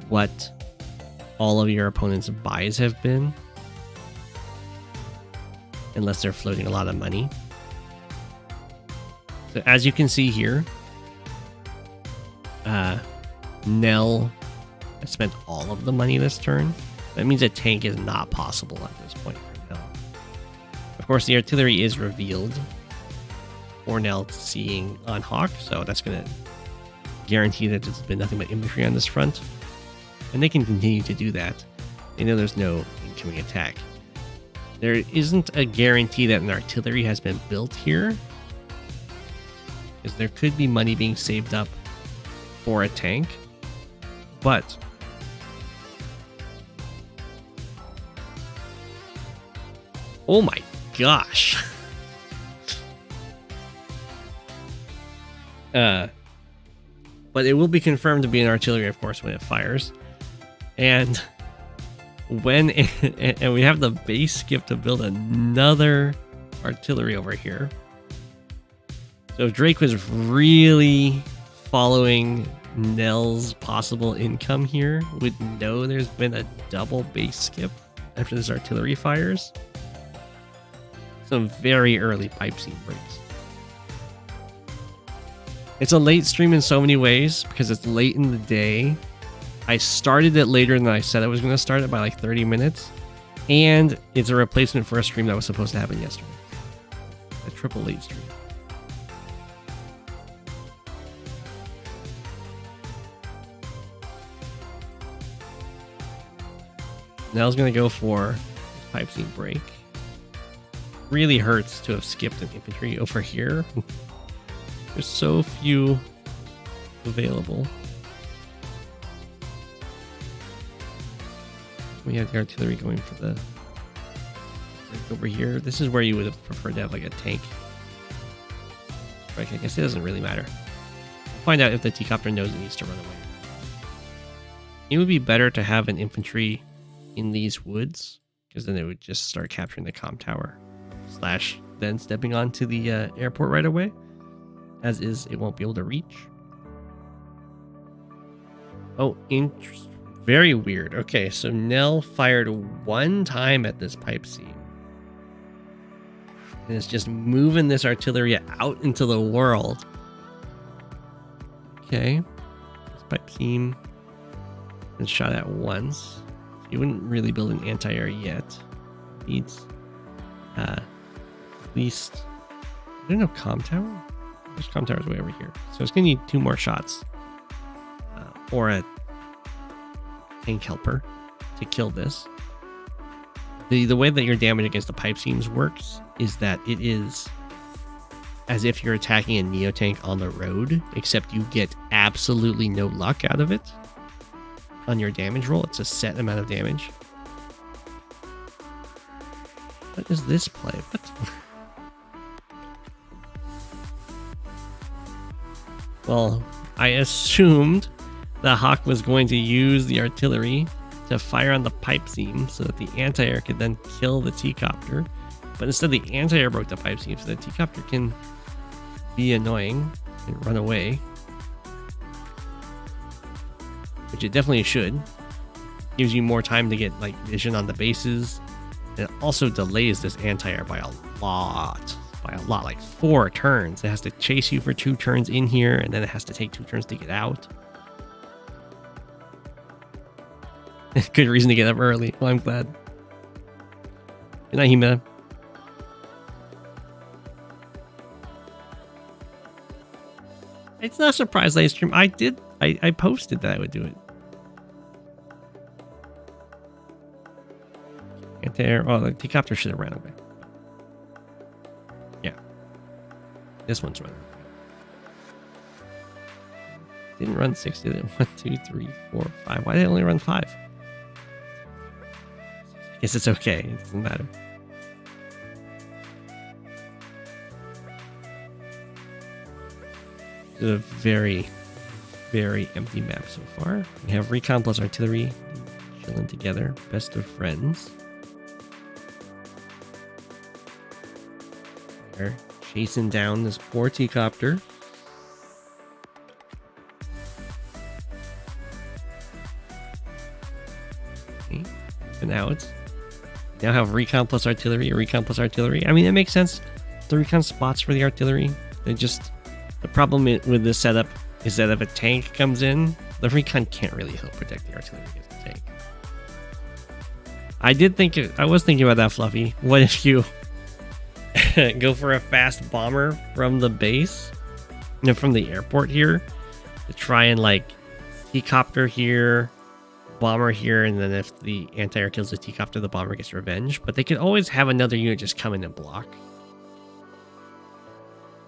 what all of your opponent's buys have been, unless they're floating a lot of money. So as you can see here, Nell has spent all of the money this turn. That means a tank is not possible at this point for Nell. Of course, the artillery is revealed for Nell seeing on Hawke, so that's going to guarantee that there's been nothing but infantry on this front. And they can continue to do that. They know there's no incoming attack. There isn't a guarantee that an artillery has been built here, because there could be money being saved up for a tank. But oh my gosh. But it will be confirmed to be an artillery, of course, when it fires. And when and we have the base skip to build another artillery over here. So if Drake was really following Nell's possible income here, would know there's been a double base skip after this artillery fires. Some very early pipe seam breaks. It's a late stream in so many ways because it's late in the day. I started it later than I said I was going to start it by like 30 minutes. And it's a replacement for a stream that was supposed to happen yesterday. A triple late stream. Nell's going to go for pipe seam break. Really hurts to have skipped an infantry over here. There's so few available. We have the artillery going for the break over here. This is where you would have preferred to have like a tank. Right, I guess it doesn't really matter. We'll find out if the T-copter knows it needs to run away. It would be better to have an infantry in these woods, because then it would just start capturing the comm tower. Slash then stepping onto the airport right away. As is, it won't be able to reach. Oh, very weird. Okay, so Nell fired one time at this pipe seam. And it's just moving this artillery out into the world. Okay. This pipe seam is shot at once. You wouldn't really build an anti-air yet. Needs at least... I don't know, comm tower? There's comm towers way over here. So it's going to need 2 more shots. Or a tank helper to kill this. The way that your damage against the pipe seams works is that it is as if you're attacking a Neo-tank on the road, except you get absolutely no luck out of it on your damage roll. It's a set amount of damage. What is this play? What? Well, I assumed that Hawke was going to use the artillery to fire on the pipe seam so that the anti-air could then kill the T-copter. But instead the anti-air broke the pipe seam so the T-copter can be annoying and run away. Which it definitely should. Gives you more time to get like vision on the bases. And it also delays this anti-air by a lot. Like 4 turns. It has to chase you for 2 turns in here, and then it has to take 2 turns to get out. Good reason to get up early. Well, I'm glad. Good night, Hima. It's not a surprise live stream. I posted that I would do it. Get there. Oh, the T-copter should have ran away. Yeah. This one's running. Didn't run 6, did it? 1, 2, 3, 4, 5. Why did it only run 5? I guess it's okay. It doesn't matter. It's a very, very empty map so far. We have recon plus artillery chilling together. Best of friends. They're chasing down this poor T-copter. Okay. And now it's... Now have recon plus artillery, recon plus artillery. I mean, it makes sense. The recon spots for the artillery. They just... The problem with this setup is that if a tank comes in, the recon can't really help protect the artillery against the tank. I was thinking about that, Fluffy. What if you go for a fast bomber from the base, from the airport here, to try and like T-copter here, bomber here, and then if the anti-air kills the T-copter, the bomber gets revenge. But they could always have another unit just come in and block.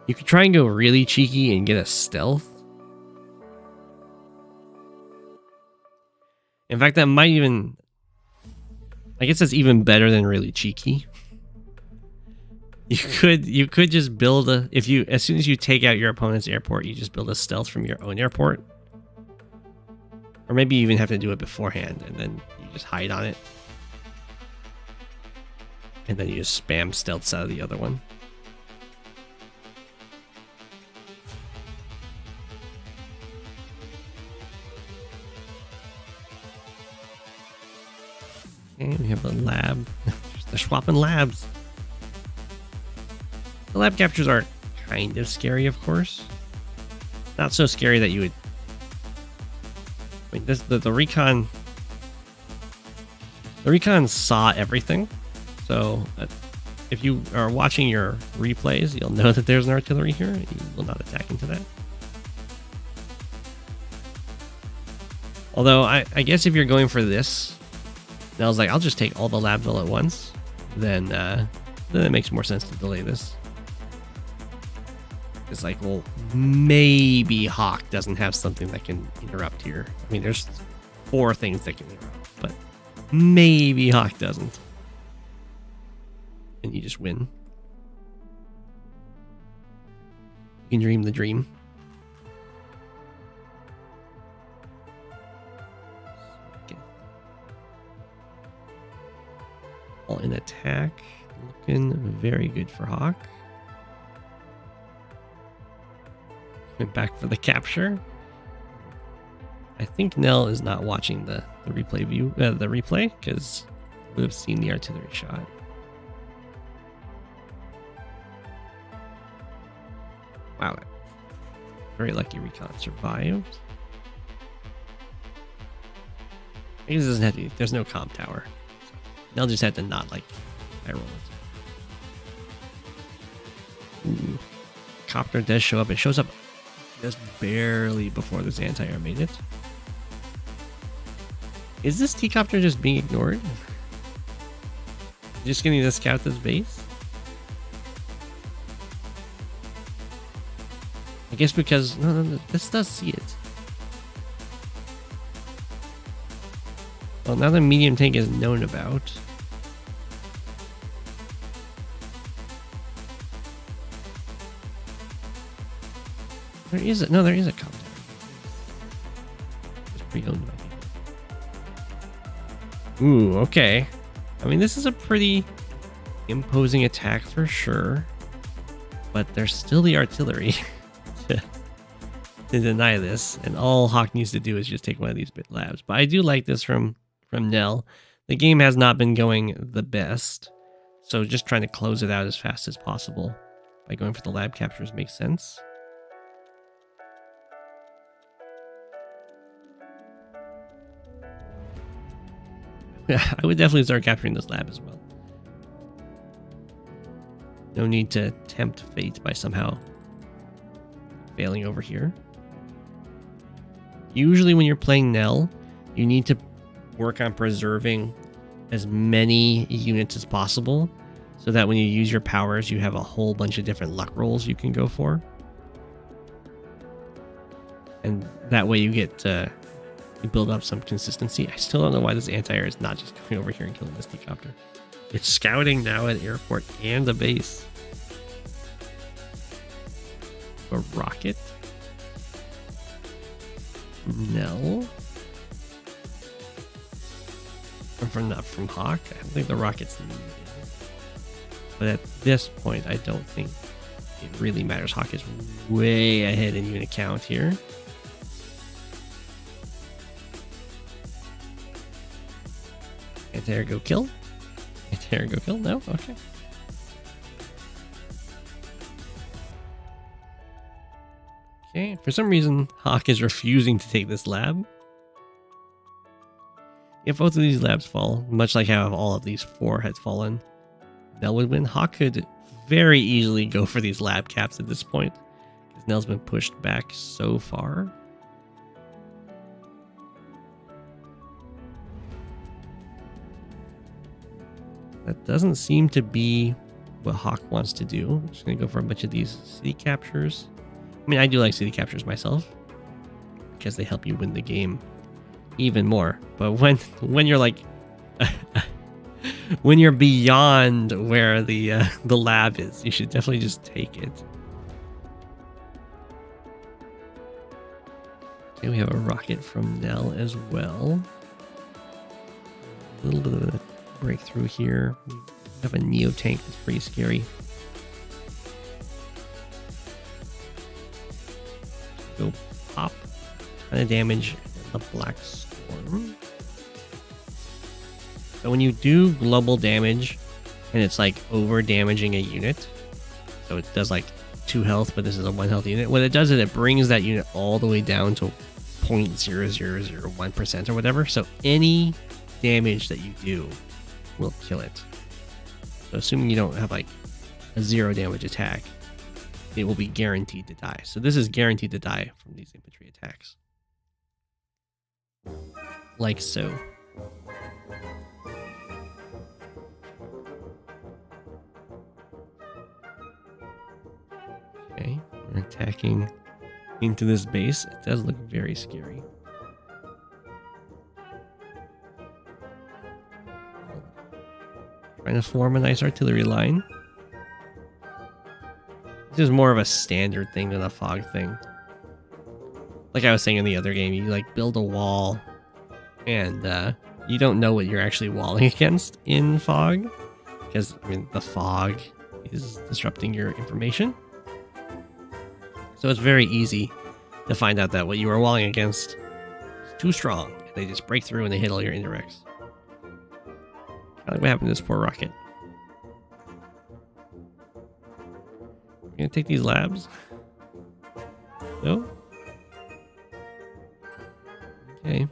You could try and go really cheeky and get a stealth. In fact, that might even... I guess that's even better than really cheeky. You could just build a... As soon as you take out your opponent's airport, you just build a stealth from your own airport. Or maybe you even have to do it beforehand, and then you just hide on it. And then you just spam stealths out of the other one. Okay, we have a lab. They're swapping labs. The lab captures are kind of scary, of course. Not so scary that you would... I mean, the recon... The recon saw everything. So, if you are watching your replays, you'll know that there's an artillery here. You will not attack into that. Although, I guess if you're going for this... And I was like, I'll just take all the labs all at once. Then it makes more sense to delay this. It's like, well, maybe Hawke doesn't have something that can interrupt here. I mean, there's 4 things that can interrupt, but maybe Hawke doesn't. And you just win. You can dream the dream. All in attack. Looking very good for Hawke. Went back for the capture. I think Nell is not watching the replay because would have seen the artillery shot. Wow. Very lucky Recon survived. I guess it doesn't have to be, there's no comm tower. So Nell just had to not like I roll it. Ooh. Copter does show up. It shows up just barely before this anti-air made it. Is this T-copter just being ignored? Just getting to scout this base? I guess because no, this does see it. Well, now the medium tank is known about. There is a comm tower. It's pre-owned by people. Ooh, okay. I mean, this is a pretty imposing attack for sure, but there's still the artillery to deny this, and all Hawke needs to do is just take one of these bit labs. But I do like this from Nell. The game has not been going the best, so just trying to close it out as fast as possible by going for the lab captures makes sense. Yeah, I would definitely start capturing this lab as well. No need to tempt fate by somehow failing over here. Usually when you're playing Nell, you need to work on preserving as many units as possible so that when you use your powers, you have a whole bunch of different luck rolls you can go for. And that way you get you build up some consistency. I still don't know why this anti-air is not just coming over here and killing this T-copter. It's scouting now at airport and the base. A rocket. Nell. Not from Hawke. I don't think the rocket's needed. But at this point, I don't think it really matters. Hawke is way ahead in unit count here. Anti-air go kill? Anti-air go kill? No? Okay. Okay, for some reason, Hawke is refusing to take this lab. If both of these labs fall, much like how all of these 4 had fallen, Nell would win. Hawke could very easily go for these lab caps at this point, because Nell's been pushed back so far. That doesn't seem to be what Hawke wants to do. I'm just going to go for a bunch of these city captures. I mean, I do like city captures myself because they help you win the game even more. But when you're like, when you're beyond where the lab is, you should definitely just take it. Okay, we have a rocket from Nell as well. A little bit of a breakthrough here. We have a Neo tank that's pretty scary. Go pop. Kind of damage the Black Storm. So when you do global damage and it's like over damaging a unit, so it does like 2 health, but this is a 1 health unit. What it does is it brings that unit all the way down to 0.0001% or whatever. So any damage that you do will kill it. So assuming you don't have like a 0 damage attack, it will be guaranteed to die. So this is guaranteed to die from these infantry attacks. Like so. Okay, we're attacking into this base. It does look very scary. Trying to form a nice artillery line. This is more of a standard thing than a fog thing. Like I was saying in the other game, you like build a wall and you don't know what you're actually walling against in fog, because I mean the fog is disrupting your information. So it's very easy to find out that what you are walling against is too strong. And they just break through and they hit all your indirects. Kind of like what happened to this poor rocket. I'm gonna take these labs. No? Okay.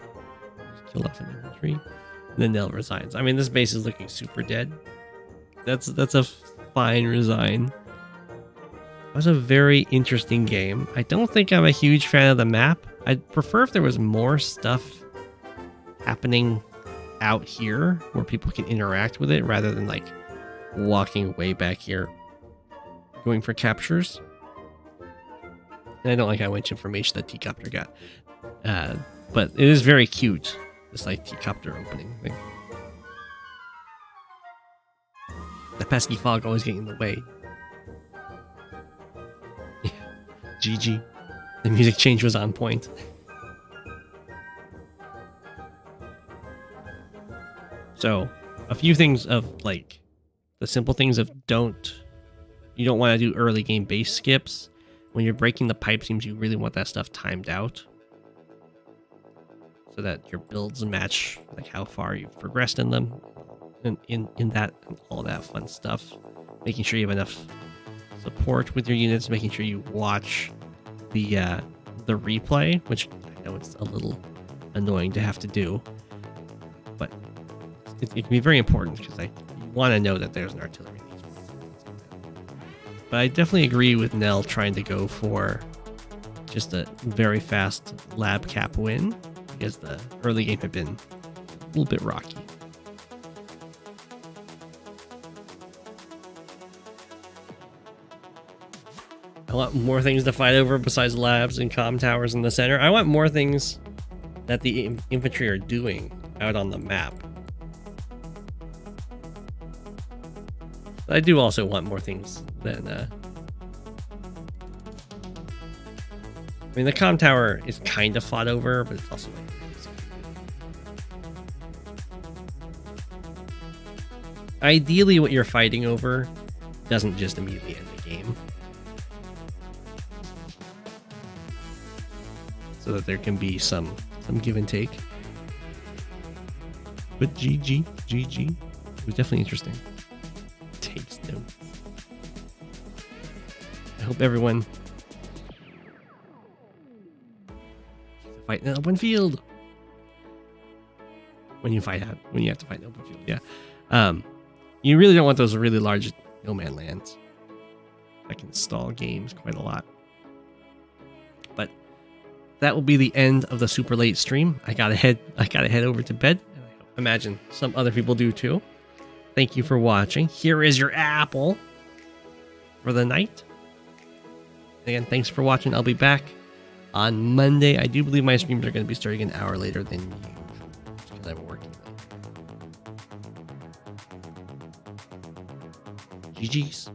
Just kill off an infantry. And then Nell resigns. I mean, this base is looking super dead. That's a fine resign. It was a very interesting game. I don't think I'm a huge fan of the map. I'd prefer if there was more stuff happening out here where people can interact with it rather than like walking way back here going for captures. And I don't like how much information that T-Copter got. But it is very cute, this like T-Copter opening thing. The pesky fog always getting in the way. Yeah. GG. The music change was on point. So, a few things of like the simple things of you don't want to do early game base skips. When you're breaking the pipe seams, you really want that stuff timed out so that your builds match like how far you've progressed in them, and in that and all that fun stuff. Making sure you have enough support with your units, making sure you watch the replay, which I know it's a little annoying to have to do, but it can be very important because you want to know that there's an artillery. But I definitely agree with Nell trying to go for just a very fast lab cap win because the early game had been a little bit rocky. I want more things to fight over besides labs and comm towers in the center. I want more things that the infantry are doing out on the map. But I do also want more things than I mean, the comm tower is kind of fought over, but it's also like ideally what you're fighting over doesn't just immediately end the game, so that there can be some give and take. But GG, it was definitely interesting. Takes notes. I hope everyone fight in an open field. When you have to fight in an open field, yeah. You really don't want those really large no man lands. That can stall games quite a lot. But that will be the end of the super late stream. I gotta head over to bed. I imagine some other people do too. Thank you for watching. Here is your apple for the night. Again, thanks for watching. I'll be back on Monday. I do believe my streams are going to be starting an hour later than usual because I'm working. GG's.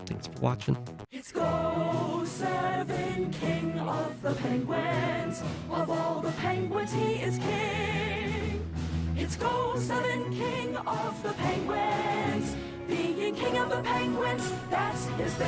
Thanks for watching. It's Go7, king of the penguins. Of all the penguins, he is king. It's Go7, king of the penguins. Being king of the penguins, that's his thing.